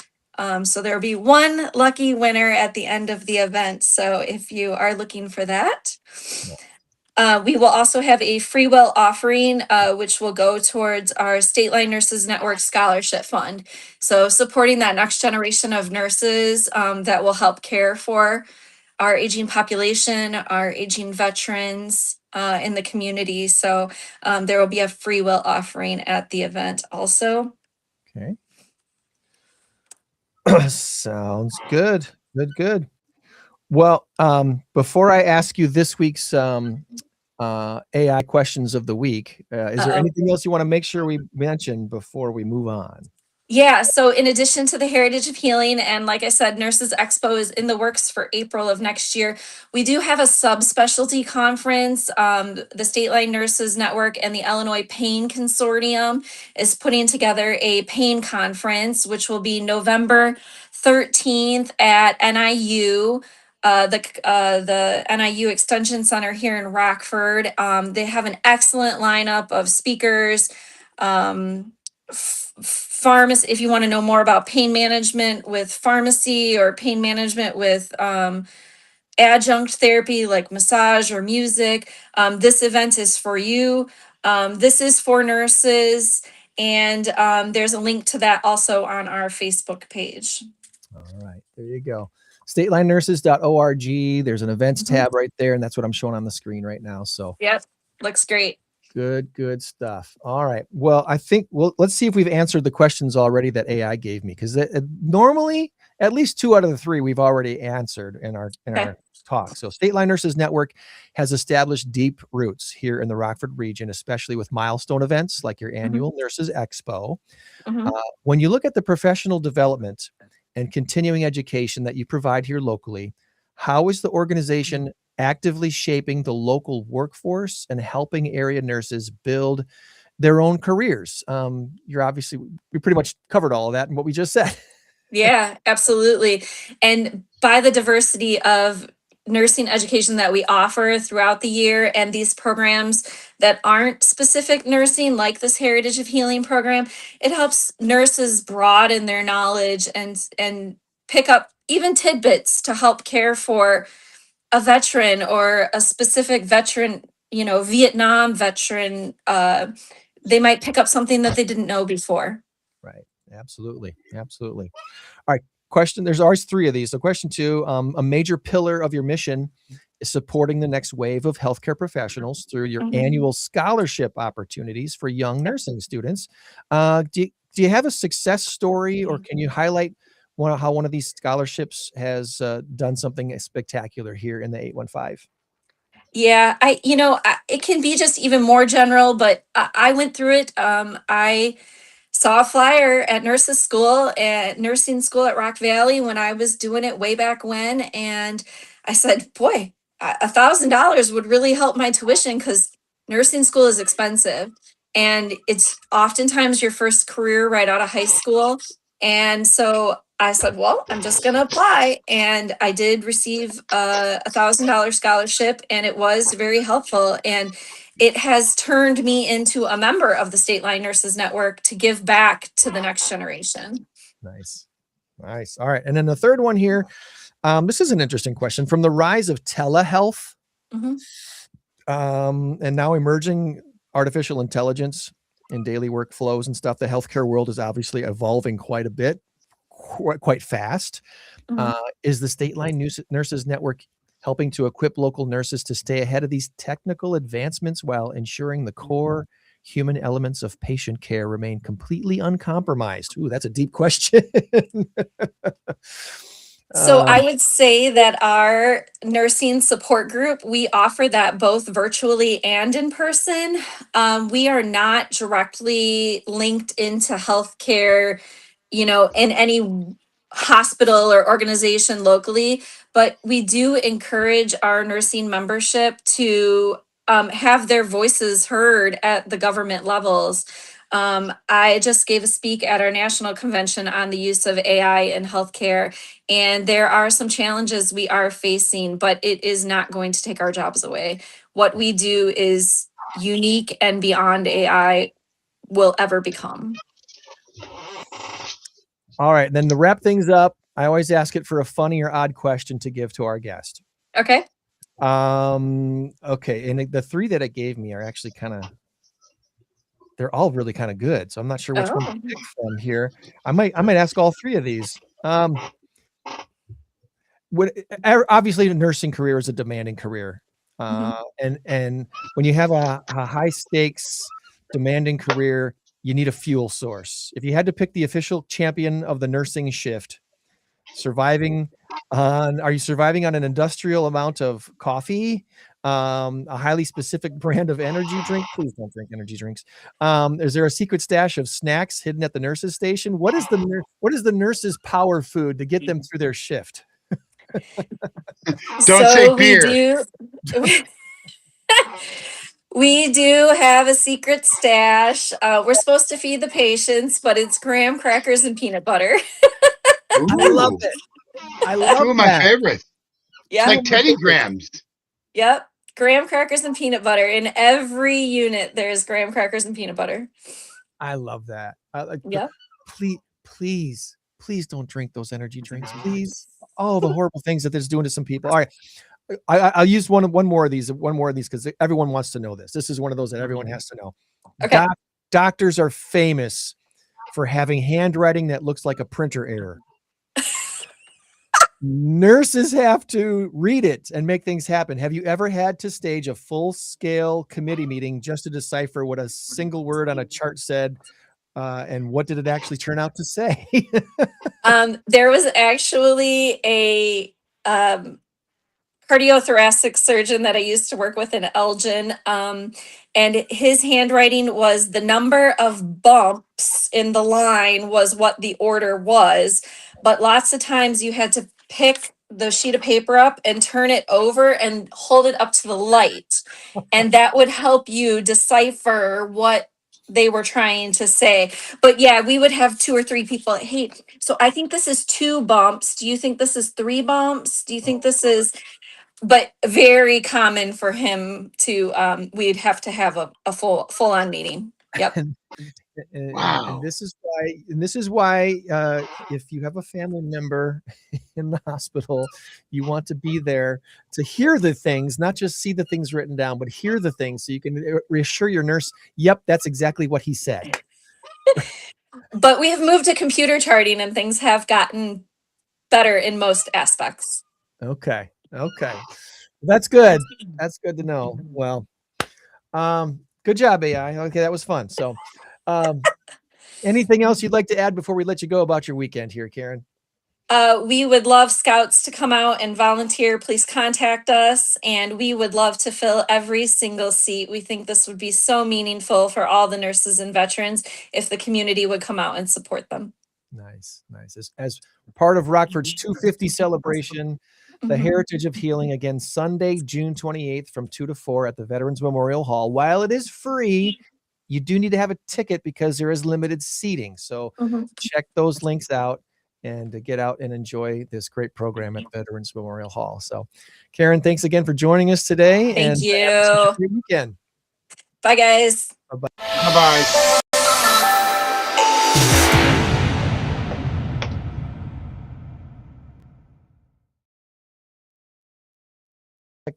E: So there'll be one lucky winner at the end of the event. So if you are looking for that, we will also have a free will offering, which will go towards our Stateline Nurses Network Scholarship Fund. So supporting that next generation of nurses that will help care for our aging population, our aging veterans in the community. So there will be a free will offering at the event also.
A: Okay. Sounds good. Good. Well, before I ask you this week's AI questions of the week, is there anything else you want to make sure we mention before we move on?
E: Yeah, so in addition to the Heritage of Healing, and like I said, Nurses Expo is in the works for April of next year. We do have a subspecialty conference. The Stateline Nurses Network and the Illinois Pain Consortium is putting together a pain conference, which will be November 13th at NIU. The NIU Extension Center here in Rockford. They have an excellent lineup of speakers. Pharmacy, if you want to know more about pain management with pharmacy or pain management with adjunct therapy like massage or music, this event is for you. This is for nurses, and there's a link to that also on our Facebook page.
A: All right, there you go. StatelineNurses.org. There's an events tab right there, and that's what I'm showing on the screen right now. So
E: yep, looks great.
A: Good stuff. All right. Well, I think let's see if we've answered the questions already that AI gave me, because normally at least 2 out of the 3 we've already answered in our talk. So Stateline Nurses Network has established deep roots here in the Rockford region, especially with milestone events like your annual Nurses Expo. When you look at the professional development and continuing education that you provide here locally, how is the organization actively shaping the local workforce and helping area nurses build their own careers? We pretty much covered all of that in what we just said.
E: Yeah, absolutely. And by the diversity of nursing education that we offer throughout the year, and these programs that aren't specific nursing, like this Heritage of Healing program, it helps nurses broaden their knowledge and pick up even tidbits to help care for a veteran or a specific veteran, Vietnam veteran. They might pick up something that they didn't know before.
A: Right. Absolutely. All right. Question. There's always 3 of these. So question 2, a major pillar of your mission is supporting the next wave of healthcare professionals through your annual scholarship opportunities for young nursing students. Do you have a success story, or can you highlight how one of these scholarships has done something spectacular here in the 815?
E: Yeah, it can be just even more general, but I went through it. I saw a flyer at nursing school at Rock Valley when I was doing it way back when. And I said, boy, $1,000 would really help my tuition, because nursing school is expensive. And it's oftentimes your first career right out of high school. And so I said, well, I'm just going to apply. And I did receive a $1,000 scholarship, and it was very helpful. And it has turned me into a member of the Stateline Nurses Network to give back to the next generation.
A: Nice. All right. And then the third one here, this is an interesting question. From the rise of telehealth and now emerging artificial intelligence in daily workflows and stuff, the healthcare world is obviously evolving quite a bit, quite fast. Is the Stateline Nurses Network helping to equip local nurses to stay ahead of these technical advancements while ensuring the core human elements of patient care remain completely uncompromised? Ooh, that's a deep question.
E: So I would say that our nursing support group, we offer that both virtually and in person. We are not directly linked into healthcare, in any hospital or organization locally, but we do encourage our nursing membership to have their voices heard at the government levels. I just gave a speak at our national convention on the use of AI in healthcare, and there are some challenges we are facing, but it is not going to take our jobs away. What we do is unique and beyond AI will ever become.
A: All right, then to wrap things up, I always ask it for a funny or odd question to give to our guest.
E: Okay.
A: Okay, and the three that it gave me are actually they're all really kind of good. So I'm not sure which one to pick from here. I might ask all three of these. Obviously the nursing career is a demanding career. And when you have a high stakes demanding career, you need a fuel source. If you had to pick the official champion of the nursing shift, are you surviving on an industrial amount of coffee, a highly specific brand of energy drink? Please don't drink energy drinks. Is there a secret stash of snacks hidden at the nurses station? What is the nurses' power food to get them through their shift?
B: Don't say beer.
E: We do have a secret stash. We're supposed to feed the patients, but it's graham crackers and peanut butter.
A: I love it. I love
B: two of my favorites.
E: Yeah,
B: like Teddy Grahams.
E: Yep, graham crackers and peanut butter. In every unit, there's graham crackers and peanut butter.
A: I love that.
E: Yep.
A: Please don't drink those energy drinks. Please, all the horrible things that it's doing to some people. All right. I'll use one more of these because everyone wants to know this. This is one of those that everyone has to know.
E: Okay.
A: Doctors are famous for having handwriting that looks like a printer error. Nurses have to read it and make things happen. Have you ever had to stage a full-scale committee meeting just to decipher what a single word on a chart said? And what did it actually turn out to say?
E: There was actually a cardiothoracic surgeon that I used to work with in Elgin. And his handwriting was the number of bumps in the line was what the order was. But lots of times you had to pick the sheet of paper up and turn it over and hold it up to the light. And that would help you decipher what they were trying to say. But yeah, we would have 2 or 3 people. Hey, so I think this is 2 bumps. Do you think this is 3 bumps? Do you think this is... But very common for him to we'd have to have a full on meeting. Yep.
B: Wow.
A: And this is why if you have a family member in the hospital, you want to be there to hear the things, not just see the things written down, but hear the things so you can reassure your nurse, yep, that's exactly what he said.
E: But we have moved to computer charting and things have gotten better in most aspects.
A: Okay. That's good. That's good to know. Well, good job, AI. Okay, that was fun. So anything else you'd like to add before we let you go about your weekend here, Karen?
E: We would love scouts to come out and volunteer. Please contact us, and we would love to fill every single seat. We think this would be so meaningful for all the nurses and veterans if the community would come out and support them.
A: Nice. As part of Rockford's 250 celebration, the Heritage of Healing, again, Sunday, June 28th from 2 to 4 at the Veterans Memorial Hall. While it is free, you do need to have a ticket because there is limited seating. So check those links out and get out and enjoy this great program at Veterans Memorial Hall. So, Karen, thanks again for joining us today.
E: Thank you.
A: Have a great weekend.
E: Bye, guys.
B: Bye-bye. Bye-bye.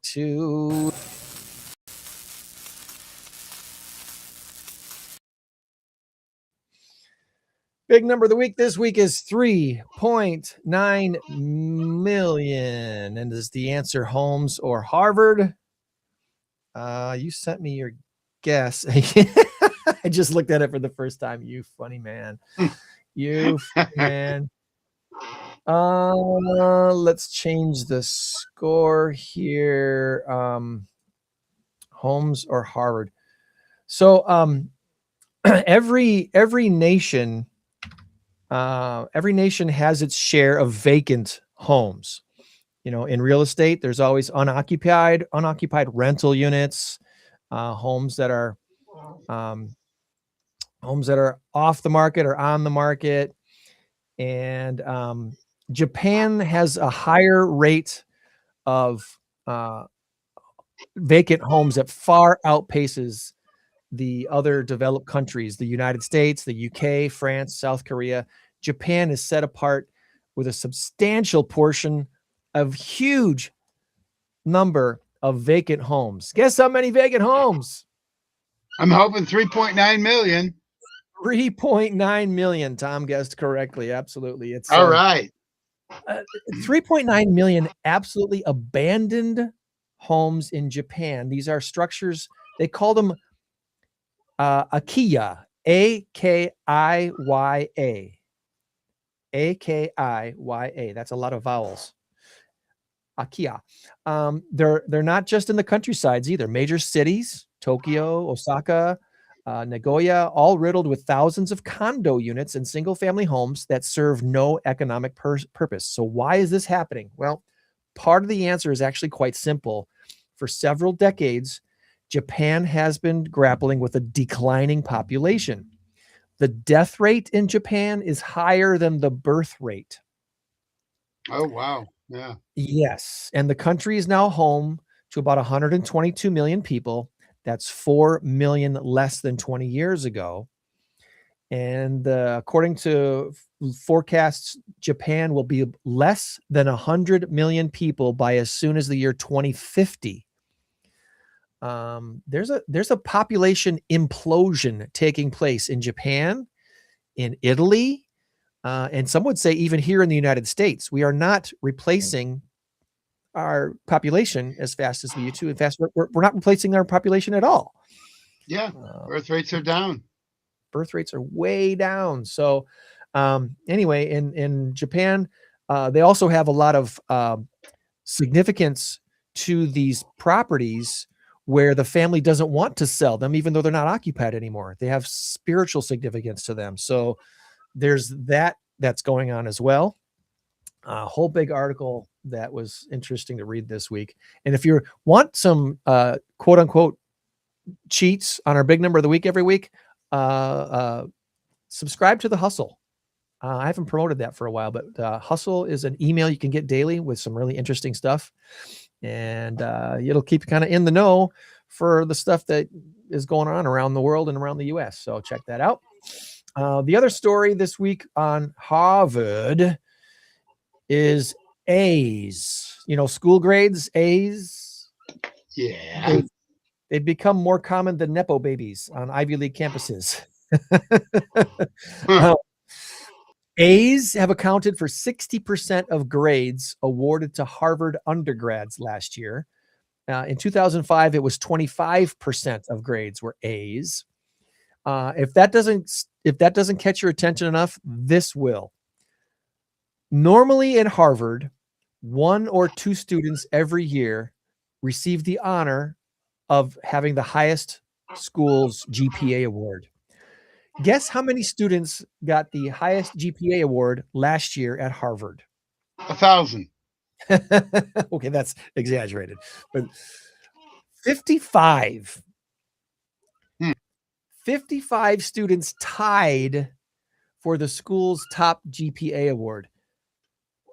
A: To big number of the week this week is 3.9 million. And is the answer Holmes or Harvard? You sent me your guess. I just looked at it for the first time. You funny man. You funny man. Let's change the score here. Holmes or Harvard. So every nation has its share of vacant homes. You know, in real estate, there's always unoccupied rental units, homes that are off the market or on the market. And Japan has a higher rate of vacant homes that far outpaces the other developed countries, the United States, the UK, France, South Korea. Japan is set apart with a substantial portion of huge number of vacant homes. Guess how many vacant homes?
B: I'm hoping 3.9 million.
A: 3.9 million. Tom guessed correctly. Absolutely. It's
B: all right.
A: 3.9 million absolutely abandoned homes in Japan. These are structures, they call them Akiya, A-K-I-Y-A. A-K-I-Y-A. That's a lot of vowels. Akiya. They're not just in the countrysides either. Major cities, Tokyo, Osaka, Nagoya, all riddled with thousands of condo units and single-family homes that serve no economic purpose. So why is this happening? Well, part of the answer is actually quite simple. For several decades, Japan has been grappling with a declining population. The death rate in Japan is higher than the birth rate.
B: Oh, wow. Yeah.
A: Yes. And the country is now home to about 122 million people. That's 4 million less than 20 years ago. And according to forecasts, Japan will be less than 100 million people by as soon as the year 2050. There's a population implosion taking place in Japan, in Italy, and some would say even here in the United States. We are not replacing our population as fast as we used to. In fact, we're not replacing our population at all.
B: Yeah, birth rates are down.
A: Birth rates are way down. So anyway, in Japan, they also have a lot of significance to these properties where the family doesn't want to sell them, even though they're not occupied anymore. They have spiritual significance to them. So there's that's going on as well. A whole big article that was interesting to read this week. And if you want some quote unquote cheats on our big number of the week every week, subscribe to the Hustle. I haven't promoted that for a while, but Hustle is an email you can get daily with some really interesting stuff. And it'll keep you kind of in the know for the stuff that is going on around the world and around the US. So check that out. The other story this week on Harvard is A's. You know, school grades, A's.
B: Yeah.
A: They've become more common than Nepo babies on Ivy League campuses. A's have accounted for 60% of grades awarded to Harvard undergrads last year. In 2005, it was 25% of grades were A's. If that doesn't catch your attention enough, this will. Normally in Harvard, 1 or 2 students every year receive the honor of having the highest school's GPA award. Guess how many students got the highest GPA award last year at Harvard?
B: 1,000.
A: Okay, that's exaggerated, but 55. 55 students tied for the school's top GPA award.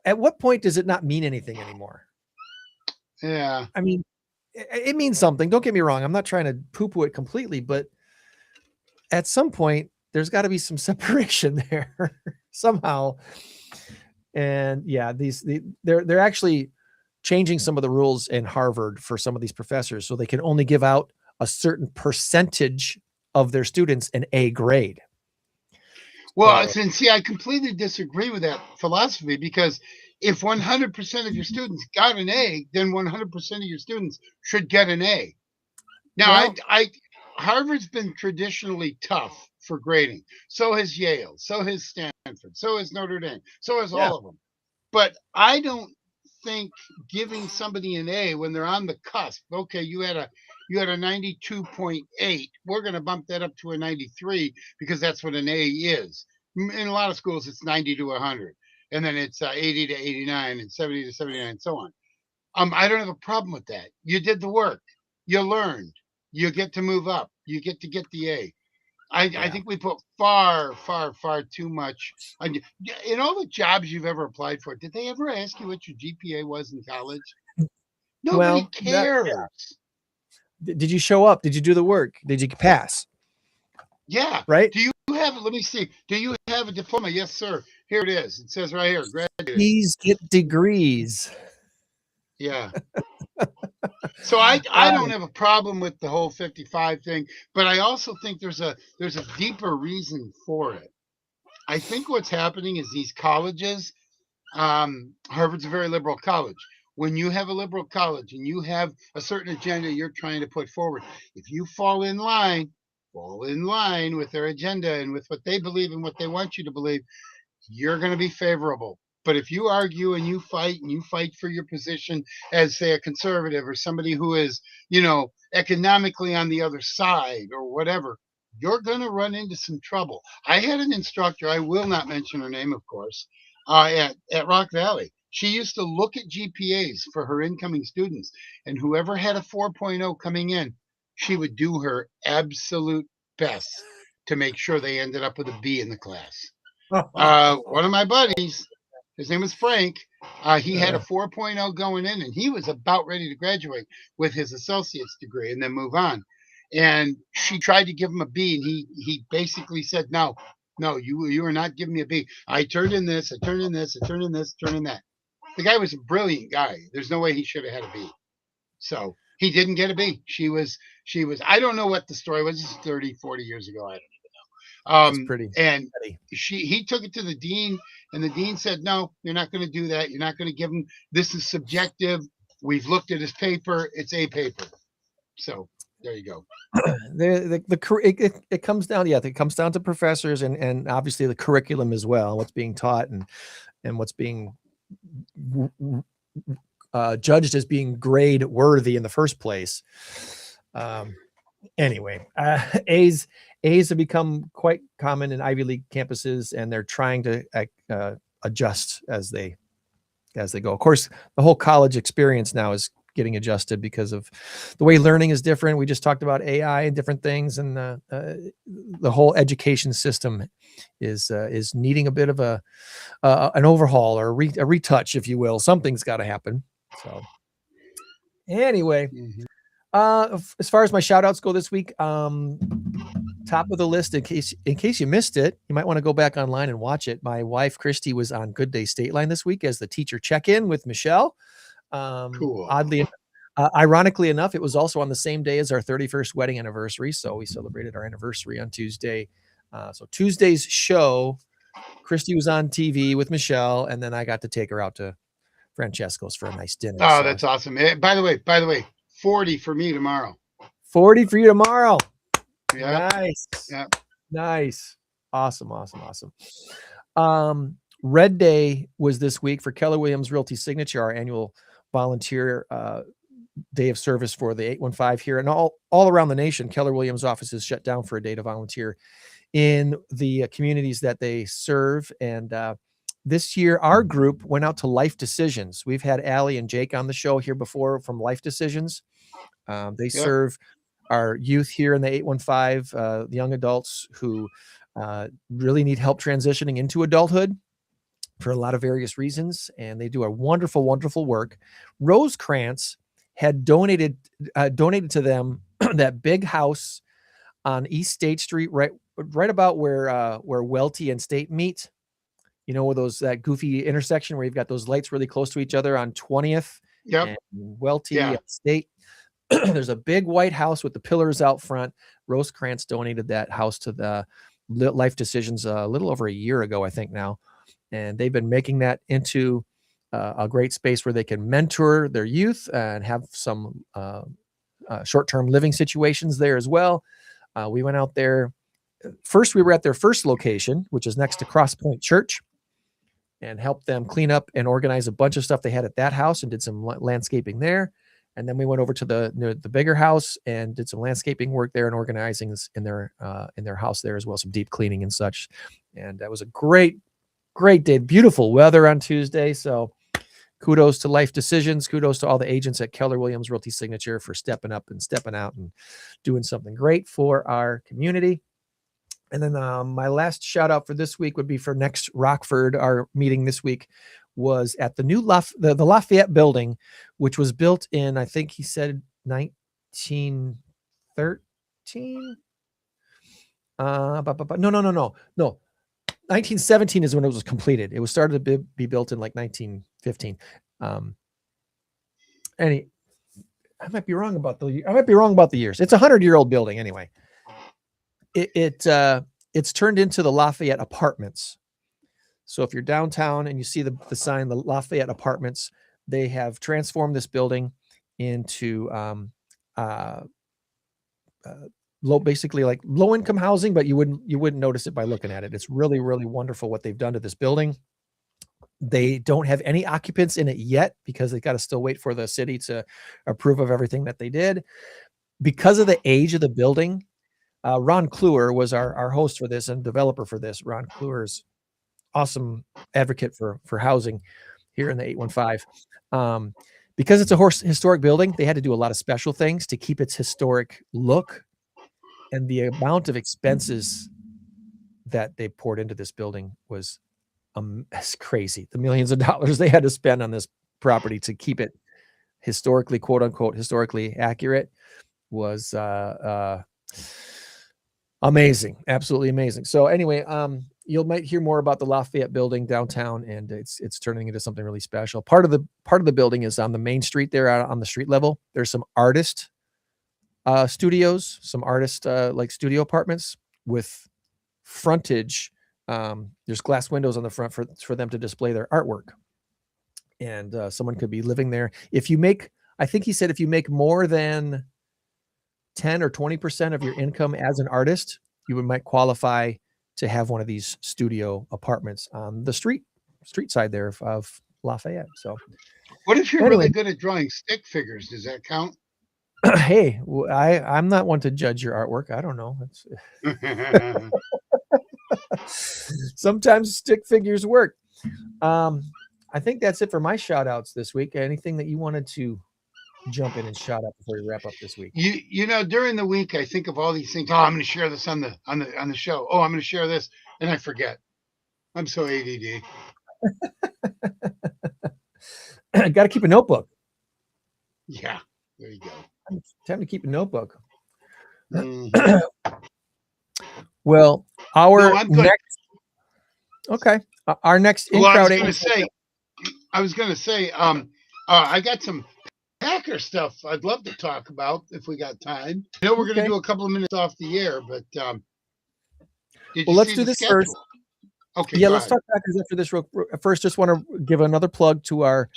A: At what point does it not mean anything anymore?
B: Yeah.
A: I mean, it means something. Don't get me wrong. I'm not trying to poo-poo it completely, but at some point, there's got to be some separation there somehow. And yeah, they're actually changing some of the rules in Harvard for some of these professors, so they can only give out a certain percentage of their students an A grade.
B: Well, and see, I completely disagree with that philosophy, because if 100% of your students got an A, then 100% of your students should get an A. Now, well, Harvard's been traditionally tough for grading. So has Yale. So has Stanford. So has Notre Dame. So has all of them. But I don't think giving somebody an A when they're on the cusp. Okay, you had a 92.8. We're going to bump that up to a 93 because that's what an A is. In a lot of schools, it's 90 to 100, and then it's 80 to 89 and 70 to 79 and so on. I don't have a problem with that. You did the work. You learned. You get to move up. You get the A. I think we put far too much on you. In all the jobs you've ever applied for, did they ever ask you what your GPA was in college? Nobody cares.
A: Did you show up? Did you do the work? Did you pass?
B: Yeah.
A: Right?
B: Do you have, let me see. Do you have a diploma? Yes, sir. Here it is. It says right here, graduate.
A: Please get degrees.
B: Yeah. So I don't have a problem with the whole 55 thing, but I also think there's a deeper reason for it. I think what's happening is these colleges, Harvard's a very liberal college. When you have a liberal college and you have a certain agenda you're trying to put forward, if you fall in line with their agenda and with what they believe and what they want you to believe, you're going to be favorable. But if you argue and you fight for your position as, say, a conservative or somebody who is, economically on the other side or whatever, you're going to run into some trouble. I had an instructor, I will not mention her name, of course, at Rock Valley. She used to look at GPAs for her incoming students, and whoever had a 4.0 coming in, she would do her absolute best to make sure they ended up with a B in the class. One of my buddies, his name was Frank. He had a 4.0 going in, and he was about ready to graduate with his associate's degree and then move on. And she tried to give him a B, and he basically said, no, you are not giving me a B. I turned in this, I turned in this, I turned in this, turned in that. The guy was a brilliant guy. There's no way he should have had a B. So he didn't get a B. She was, I don't know what the story was. This is 30, 40 years ago. I don't even know.
A: That's pretty.
B: And he took it to the dean, and the dean said, no, you're not going to do that. You're not going to give him, this is subjective. We've looked at his paper. It's a paper. So there you go.
A: It comes down, it comes down to professors and obviously the curriculum as well, what's being taught and what's being judged as being grade worthy in the first place. Anyway, A's have become quite common in Ivy League campuses, and they're trying to adjust as they go. Of course, the whole college experience now is getting adjusted because of the way learning is different. We just talked about AI and different things, and the whole education system is needing a bit of an overhaul or a retouch, if you will. Something's got to happen. So anyway, as far as my shout outs go this week, top of the list, in case you missed it, you might want to go back online and watch it. My wife, Christy, was on Good Day Stateline this week as the teacher check-in with Michelle.
B: Cool.
A: Ironically enough, it was also on the same day as our 31st wedding anniversary. So we celebrated our anniversary on Tuesday. So Tuesday's show, Christy was on TV with Michelle, and then I got to take her out to Francesco's for a nice dinner.
B: Oh, so that's awesome. By the way, 40 for me tomorrow.
A: 40 for you tomorrow.
B: Yeah.
A: Nice.
B: Yeah.
A: Nice. Awesome. Red Day was this week for Keller Williams Realty Signature, our annual volunteer day of service for the 815 here, and all around the nation. Keller Williams offices shut down for a day to volunteer in the communities that they serve. And this year, our group went out to Life Decisions. We've had Allie and Jake on the show here before from Life Decisions. They serve our youth here in the 815, the young adults who really need help transitioning into adulthood for a lot of various reasons. And they do a wonderful, wonderful work. Rosecrans had donated to them that big house on East State Street, right about where Welty and State meet. You know, where that goofy intersection where you've got those lights really close to each other on 20th and Welty and State. There's a big white house with the pillars out front. Rosecrans donated that house to the Life Decisions a little over a year ago, I think now. And they've been making that into a great space where they can mentor their youth and have some short-term living situations there as well. We went out there. First, we were at their first location, which is next to Cross Point Church, and helped them clean up and organize a bunch of stuff they had at that house and did some landscaping there. And then we went over to the bigger house and did some landscaping work there and organizing in their house there as well, some deep cleaning and such. And that was a great day, beautiful weather on Tuesday. So kudos to Life Decisions. Kudos to all the agents at Keller Williams Realty Signature for stepping up and stepping out and doing something great for our community. And then my last shout out for this week would be for Next Rockford. Our meeting this week was at the new the Lafayette building, which was built in, I think he said 1913. No. 1917 is when it was completed. It was started to be built in like 1915. I might be wrong about the years. It's a 100-year-old building anyway. It's turned into the Lafayette Apartments. So if you're downtown and you see the sign, the Lafayette Apartments, they have transformed this building into basically like low income housing, but you wouldn't notice it by looking at it. It's really, really wonderful what they've done to this building. They don't have any occupants in it yet because they got to still wait for the city to approve of everything that they did. Because of the age of the building, Ron Kluwer was our host for this and developer for this. Ron Kluwer's awesome advocate for housing here in the 815. Because it's a historic building, they had to do a lot of special things to keep its historic look, and the amount of expenses that they poured into this building was it's crazy. The millions of dollars they had to spend on this property to keep it historically, quote unquote, historically accurate was amazing. Absolutely amazing. So anyway, you might hear more about the Lafayette building downtown, and it's turning into something really special. Part of the building is on the main street there, on the street level. There's some artist studios, some artist like studio apartments with frontage. There's glass windows on the front for them to display their artwork, and someone could be living there. I think he said if you make more than 10 or 20% of your income as an artist, you might qualify to have one of these studio apartments on the street side there of Lafayette. So
B: what if you're really good at drawing stick figures? Does that count?
A: Hey, I'm not one to judge your artwork. I don't know. Sometimes stick figures work. I think that's it for my shout outs this week. Anything that you wanted to jump in and shout out before we wrap up this week?
B: You know, during the week I think of all these things. Oh, I'm going to share this on the show. Oh, I'm going to share this, and I forget. I'm so ADD.
A: Got to keep a notebook.
B: Yeah, there you go.
A: Time to keep a notebook.
B: Mm-hmm.
A: Well, our next
B: well, I was going to say I got some Packer stuff I'd love to talk about if we got time. I know we're going to do a couple of minutes off the air, but
A: let's do this first.
B: Okay.
A: Yeah, let's talk Packers after this. First, just want to give another plug to our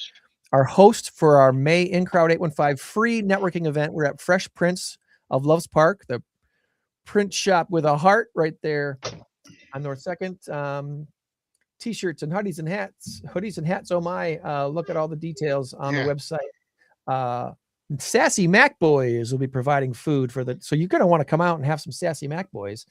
A: host for our May In Crowd 815 free networking event. We're at Fresh Prints of Loves Park, the print shop with a heart right there on North 2nd. T-shirts and hoodies and hats. Oh my! Look at all the details on the website. Sassy Mac Boys will be providing food so you're going to want to come out and have some Sassy Mac Boys.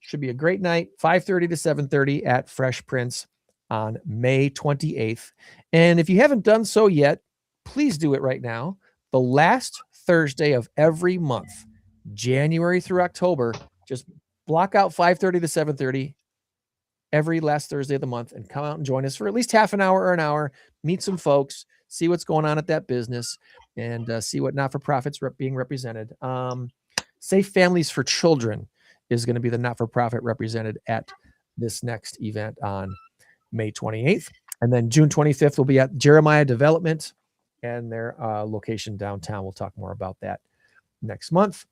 A: Should be a great night, 5:30 to 7:30 at Fresh Prints on May 28th. And if you haven't done so yet, please do it right now. The last Thursday of every month, January through October, just block out 5:30 to 7:30 every last Thursday of the month and come out and join us for at least half an hour or an hour, meet some folks, see what's going on at that business, and see what not-for-profits being represented. Safe Families for Children is going to be the not-for-profit represented at this next event on May 28th. And then June 25th will be at Jeremiah Development and their location downtown. We'll talk more about that next month.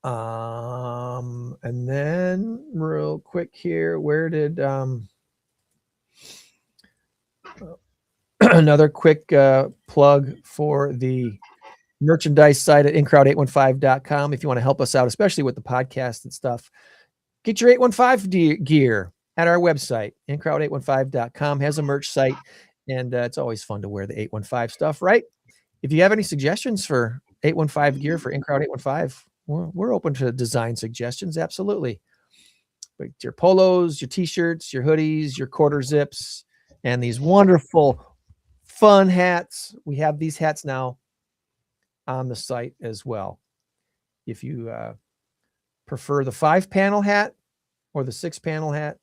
A: And then real quick here, where did another quick plug for the merchandise site at incrowd815.com if you want to help us out, especially with the podcast and stuff. Get your 815 gear at our website. Incrowd815.com has a merch site, and it's always fun to wear the 815 stuff, right? If you have any suggestions for 815 gear for Incrowd 815, we're open to design suggestions. Absolutely. But your polos, your t-shirts, your hoodies, your quarter zips, and these wonderful fun hats. We have these hats now on the site as well. If you prefer the 5-panel hat or the 6-panel hat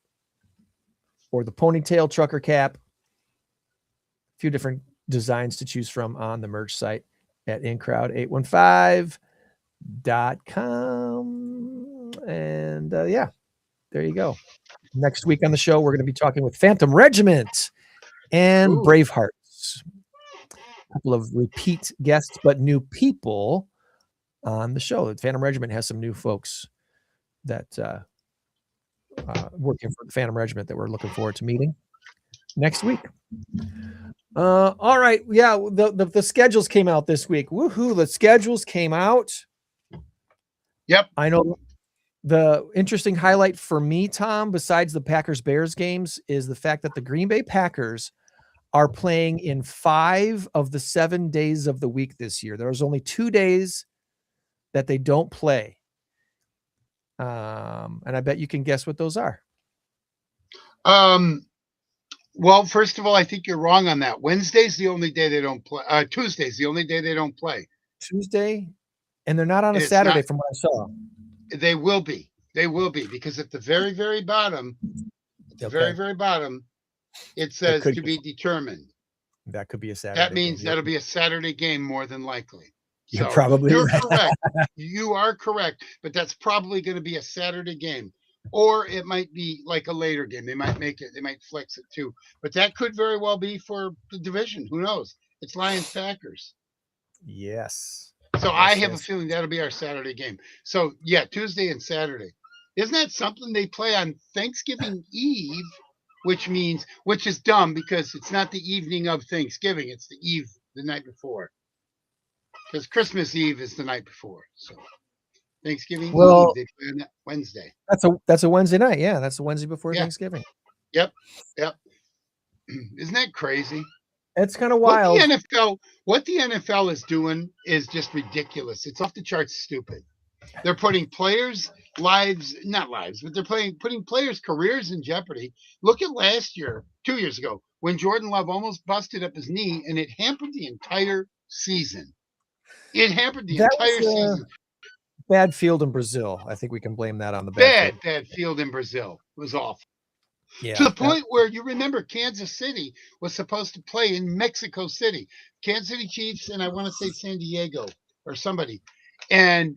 A: or the ponytail trucker cap, a few different designs to choose from on the merch site at incrowd815.com. And yeah, there you go. Next week on the show, we're going to be talking with Phantom Regiment and Bravehearts. A couple of repeat guests, but new people on the show. The Phantom Regiment has some new folks that working for the Phantom Regiment that we're looking forward to meeting next week. All right. Yeah. The schedules came out this week. Woohoo. The schedules came out.
B: Yep.
A: I know the interesting highlight for me, Tom, besides the Packers-Bears games, is the fact that the Green Bay Packers are playing in 5 of the 7 days of the week this year. There's only 2 days that they don't play. And I bet you can guess what those are.
B: Well, first of all, I think you're wrong on that. Wednesday's the only day they don't play. Tuesday's the only day they don't play.
A: Tuesday, and they're not on a Saturday from what I saw.
B: They will be. They will be, because at the very, very bottom, very bottom, it says to be determined.
A: That could be a Saturday.
B: That means that'll be a Saturday game more than likely.
A: You're probably right.
B: Correct. You are correct, but that's probably going to be a Saturday game. Or it might be like a later game. They might make it. They might flex it too. But that could very well be for the division. Who knows? It's Lions Packers.
A: Yes.
B: So I have a feeling that'll be our Saturday game. So yeah, Tuesday and Saturday. Isn't that something they play on Thanksgiving Eve? Which is dumb because it's not the evening of Thanksgiving. It's the eve, the night before. Because Christmas Eve is the night before. So Thanksgiving Eve, they play on that Wednesday.
A: That's a Wednesday night. Yeah, that's the Wednesday before Thanksgiving.
B: Yep. Isn't that crazy?
A: It's kind of wild.
B: What the NFL is doing is just ridiculous. It's off the charts stupid. They're putting players' not lives, but they're putting players' careers in jeopardy. Look at last year, 2 years ago, when Jordan Love almost busted up his knee and it hampered the entire season. Season.
A: Bad field in Brazil. I think we can blame that on the
B: bad field in Brazil. It was awful.
A: Yeah,
B: to the point where you remember Kansas City was supposed to play in Mexico City. Kansas City Chiefs and I want to say San Diego or somebody. And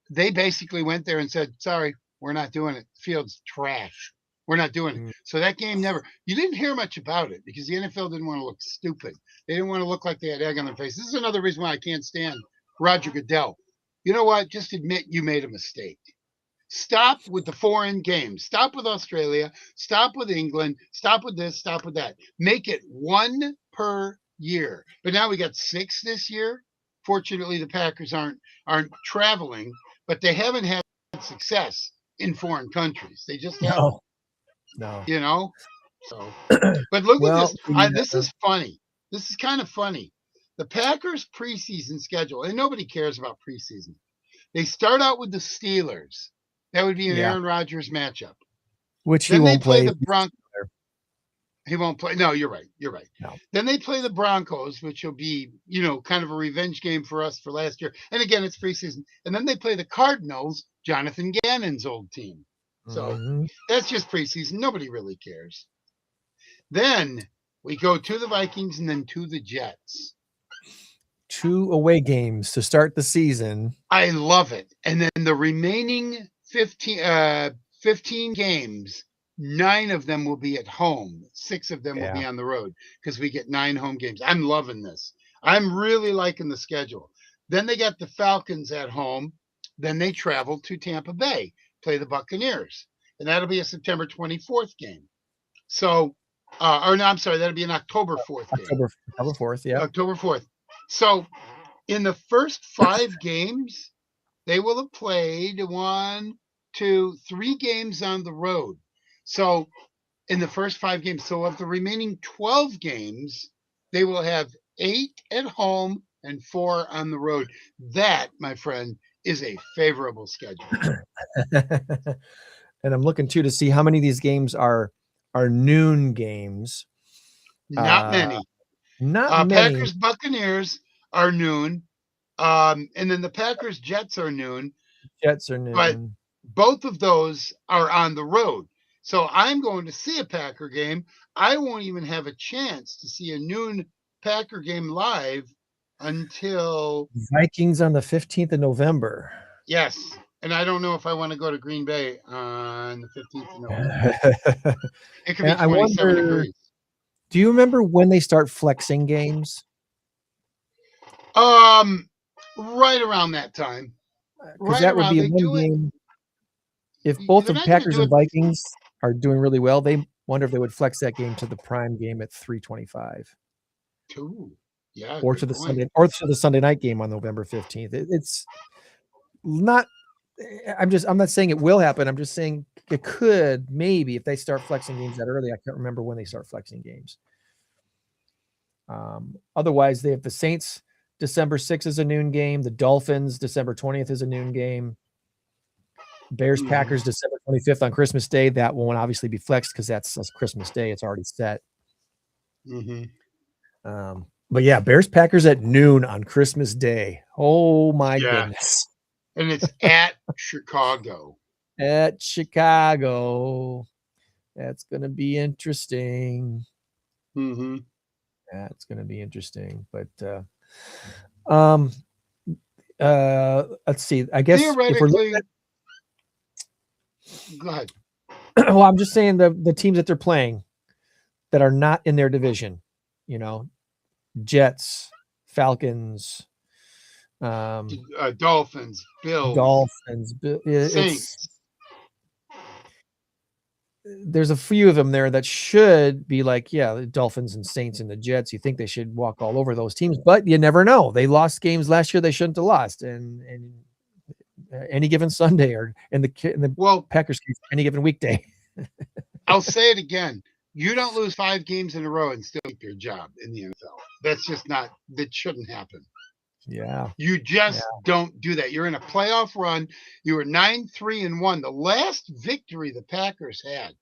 B: they basically went there and said, sorry, we're not doing it. Field's trash. We're not doing it. So that game you didn't hear much about it because the NFL didn't want to look stupid. They didn't want to look like they had egg on their face. This is another reason why I can't stand Roger Goodell. You know what? Just admit you made a mistake. Stop with the foreign games. Stop with Australia. Stop with England. Stop with this. Stop with that. Make it 1 per year. But now we got 6 this year. Fortunately, the Packers aren't traveling, but they haven't had success in foreign countries. They just haven't.
A: No.
B: You know? So, but look at this. This is funny. This is kind of funny. The Packers preseason schedule, and nobody cares about preseason. They start out with the Steelers. That would be an Aaron Rodgers matchup.
A: Which he won't play.
B: The Broncos. He won't play. No, you're right. No. Then they play the Broncos, which will be, kind of a revenge game for us for last year. And again, it's preseason. And then they play the Cardinals, Jonathan Gannon's old team. So that's just preseason. Nobody really cares. Then we go to the Vikings and then to the Jets.
A: 2 away games to start the season.
B: I love it. And then the remaining 15 games, 9 of them will be at home. 6 of them will be on the road because we get 9 home games. I'm loving this. I'm really liking the schedule. Then they got the Falcons at home. Then they travel to Tampa Bay, play the Buccaneers. And that'll be a September 24th game. So, that'll be an October 4th game.
A: October 4th, yeah.
B: October 4th. So In the first 5 games, they will have played 1, 2, 3 games on the road. So in the first 5 games, so of the remaining 12 games, they will have 8 at home and 4 on the road. That, my friend, is a favorable schedule.
A: And I'm looking too to see how many of these games are noon games.
B: Not many.
A: Not many.
B: Packers Buccaneers are noon. And then the Packers Jets are noon.
A: Jets are noon.
B: But both of those are on the road. So I'm going to see a Packer game. I won't even have a chance to see a noon Packer game live until
A: Vikings on the 15th of November.
B: Yes. And I don't know if I want to go to Green Bay on the 15th of November. It could be 27 degrees.
A: Do you remember when they start flexing games?
B: Right around that time.
A: Because that would be one game. If both the Packers and Vikings are doing really well, they wonder if they would flex that game to the prime game at 3:25.
B: Yeah.
A: Or to the Sunday night game on November 15th. It's not. I'm not saying it will happen. I'm just saying it could, maybe, if they start flexing games that early. I can't remember when they start flexing games. Otherwise, they have the Saints December 6th is a noon game. The Dolphins December 20th is a noon game. Bears Packers December 25th on Christmas Day. That won't obviously be flexed because that's Christmas Day. It's already set. But yeah, Bears Packers at noon on Christmas Day. Oh my goodness.
B: And it's at Chicago.
A: At Chicago. That's going to be interesting. That's going to be interesting. But let's see. I guess if we're looking at,
B: go ahead.
A: Well, I'm just saying the teams that they're playing that are not in their division, Jets, Falcons,
B: Dolphins, Bills, Saints.
A: There's a few of them there that should be like, the Dolphins and Saints and the Jets. You think they should walk all over those teams, but you never know. They lost games last year they shouldn't have lost, and any given Sunday, or in the Packers case, any given weekday.
B: I'll say it again. You don't lose 5 games in a row and still keep your job in the NFL. That's just not. That shouldn't happen.
A: Yeah.
B: You just don't do that. You're in a playoff run. You were 9-3-1. The last victory the Packers had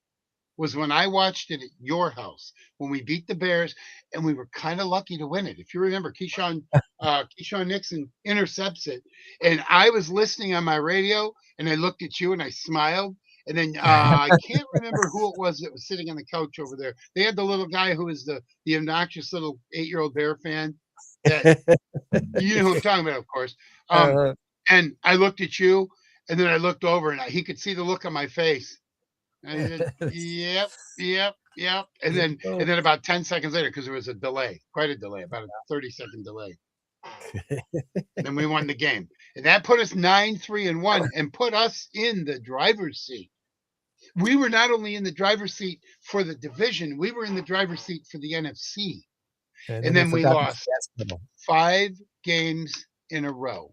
B: was when I watched it at your house when we beat the Bears, and we were kind of lucky to win it. If you remember, Keyshawn Nixon intercepts it, and I was listening on my radio, and I looked at you and I smiled. And then I can't remember who it was that was sitting on the couch over there. They had the little guy who was the obnoxious little 8-year-old Bear fan. That, you know who I'm talking about, of course. And I looked at you, and then I looked over, and he could see the look on my face. And I said, yep. And then about 10 seconds later, because there was a delay, quite a delay, about a 30-second delay. And we won the game. And that put us 9-3-1 and put us in the driver's seat. We were not only in the driver's seat for the division, we were in the driver's seat for the NFC. And then we lost 5 games in a row.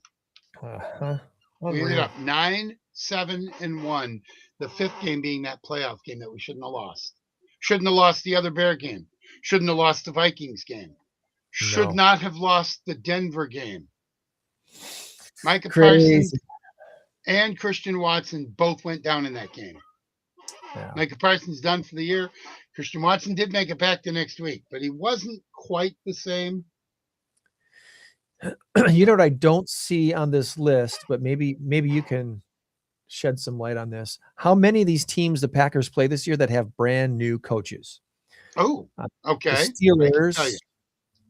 B: We ended up 9-7-1. The 5th game being that playoff game that we shouldn't have lost. Shouldn't have lost the other Bear game. Shouldn't have lost the Vikings game. Should not have lost the Denver game. Micah Parsons and Christian Watson both went down in that game. Micah Parsons done for the year. Christian Watson did make it back the next week, but he wasn't quite the same.
A: You know what I don't see on this list, but maybe you can shed some light on this. How many of these teams the Packers play this year that have brand new coaches?
B: Oh, okay.
A: The Steelers,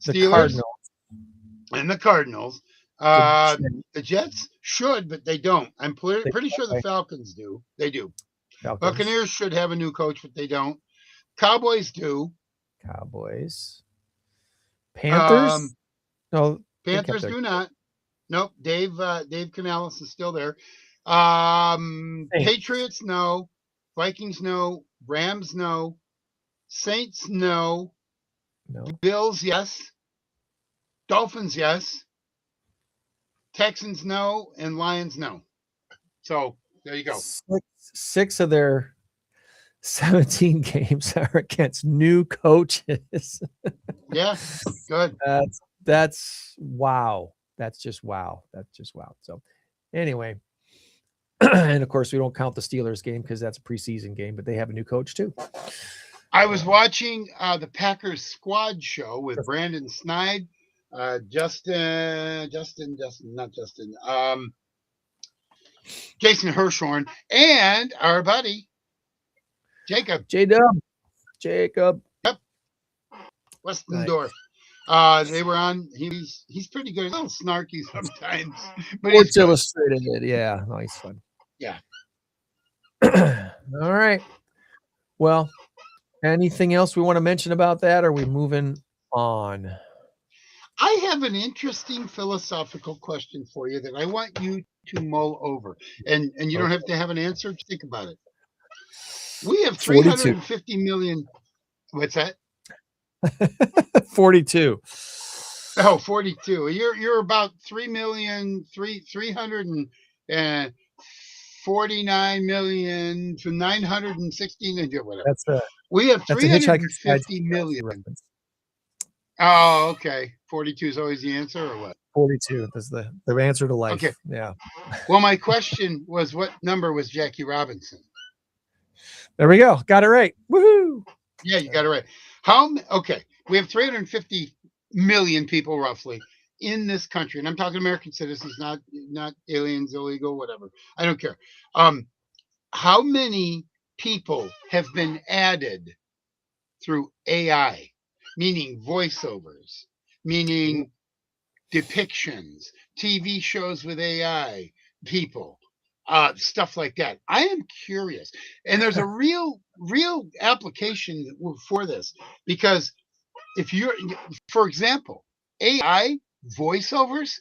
A: the Cardinals,
B: and the Cardinals. The Jets should, but they don't. I'm pretty sure the Falcons do. They do. Buccaneers should have a new coach, but they don't. Cowboys do.
A: Panthers?
B: No. Panthers do not. Nope. Dave Canales is still there. Patriots, no. Vikings, no. Rams, no. Saints, no. Bills, yes. Dolphins, yes. Texans no, and Lions no. So there you go.
A: Six of their 17 games are against new coaches.
B: Yeah, good.
A: That's wow. That's just wow. So anyway, and of course we don't count the Steelers game because that's a preseason game, but they have a new coach too.
B: I was watching the Packers squad show with Brandon Snide, Jason Hirschhorn, and our buddy Jacob.
A: Jacob.
B: Yep. Westendorf. Nice. They were on. He's pretty good. A little snarky sometimes, but
A: Sports Illustrated. Yeah, no, he's fun.
B: Yeah.
A: All right. Well, anything else we want to mention about that? Or are we moving on?
B: I have an interesting philosophical question for you that I want you to mull over, and you don't have to have an answer. Just think about it. We have 350 million. What's that?
A: 42.
B: Oh, 42. You're about 3,349 million to 916 and whatever. We have 350 million. Oh, okay. 42 is always the answer, or what?
A: 42. That's the answer to life.
B: Okay.
A: Yeah.
B: Well, my question was, what number was Jackie Robinson?
A: There we go. Got it right. Woohoo!
B: Yeah, you got it right. Okay, we have 350 million people roughly in this country, and I'm talking American citizens, not aliens, illegal, whatever. I don't care. How many people have been added through AI, meaning voiceovers, meaning depictions, TV shows with AI people, stuff like that? I am curious, and there's a real application for this, because if you're, for example, AI voiceovers,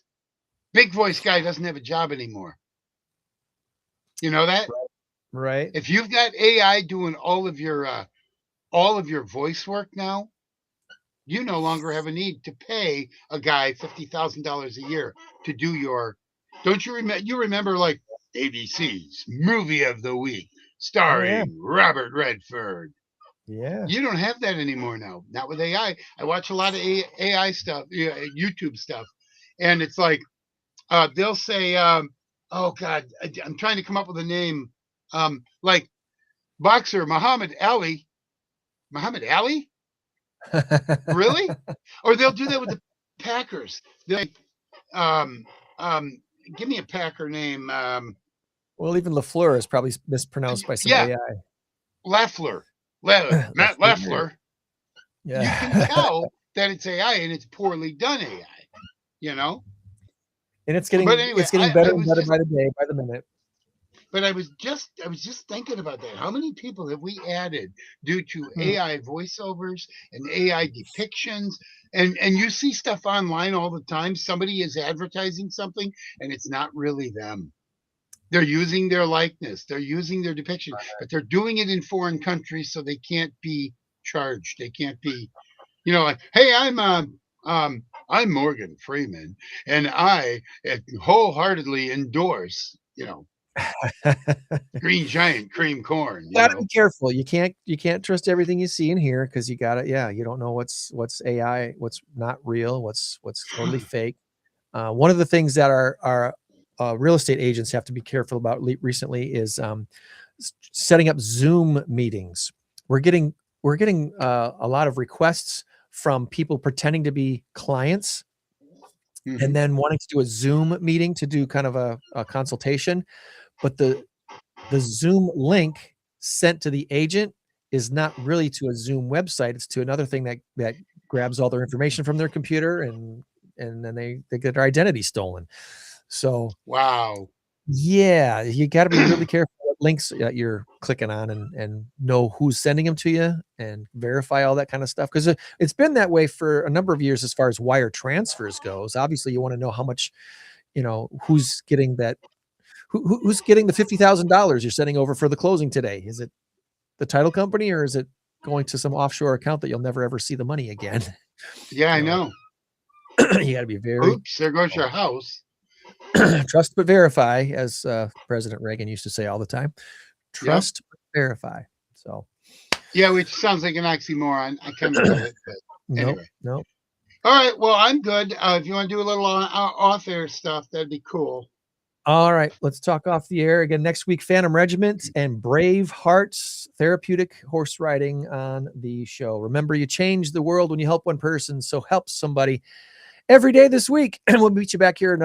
B: big voice guy doesn't have a job anymore. You know that?
A: Right.
B: If you've got AI doing all of your voice work now, you no longer have a need to pay a guy $50,000 a year to do your. Don't you remember? You remember like ABC's Movie of the Week starring Robert Redford.
A: Yeah.
B: You don't have that anymore now. Not with AI. I watch a lot of AI stuff, YouTube stuff, and it's like they'll say, "Oh God, I'm trying to come up with a name." Like boxer Muhammad Ali. Muhammad Ali? Really? Or they'll do that with the Packers. They're like, give me a Packer name.
A: Well, even LaFleur is probably mispronounced by some AI.
B: Matt Leffler.
A: Yeah.
B: You can tell that it's AI, and it's poorly done AI. You know.
A: And it's getting better and better by the day, by the minute.
B: But I was just thinking about that. How many people have we added due to AI voiceovers and AI depictions? And you see stuff online all the time. Somebody is advertising something, and it's not really them. They're using their likeness. They're using their depiction, but they're doing it in foreign countries, so they can't be charged. They can't be, like, hey, I'm Morgan Freeman, and I wholeheartedly endorse, Green Giant cream corn.
A: You gotta be careful. You can't trust everything you see and hear, because you don't know what's AI, what's not real, what's totally fake. One of the things that our real estate agents have to be careful about recently is setting up Zoom meetings. We're getting a lot of requests from people pretending to be clients, and then wanting to do a Zoom meeting to do kind of a consultation. But the Zoom link sent to the agent is not really to a Zoom website. It's to another thing that grabs all their information from their computer, and then they get their identity stolen. So
B: wow.
A: Yeah, you got to be really careful what links that you're clicking on, and know who's sending them to you, and verify all that kind of stuff. Because it's been that way for a number of years as far as wire transfers goes. Obviously, you want to know how much, who's getting that. Who's getting the $50,000 you're sending over for the closing today? Is it the title company, or is it going to some offshore account that you'll never ever see the money again?
B: Yeah, I know.
A: You got to be very.
B: Oops! There goes your house.
A: Trust but verify, as President Reagan used to say all the time. Trust but verify. So,
B: yeah, which sounds like an oxymoron. I kind of get it. But anyway.
A: Nope.
B: All right. Well, I'm good. If you want to do a little off-air stuff, that'd be cool.
A: All right. Let's talk off the air again next week. Phantom Regiment and BRAVEHEARTS, therapeutic horse riding on the show. Remember, you change the world when you help one person. So help somebody every day this week. And we'll meet you back here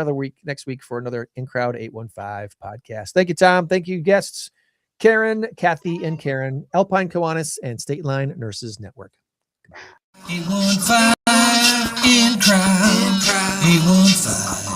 A: next week for another In Crowd 815 podcast. Thank you, Tom. Thank you, guests. Karen, Kathy, and Karen, Alpine Kiwanis, and Stateline Nurses Network.
F: 815 In Crowd 815.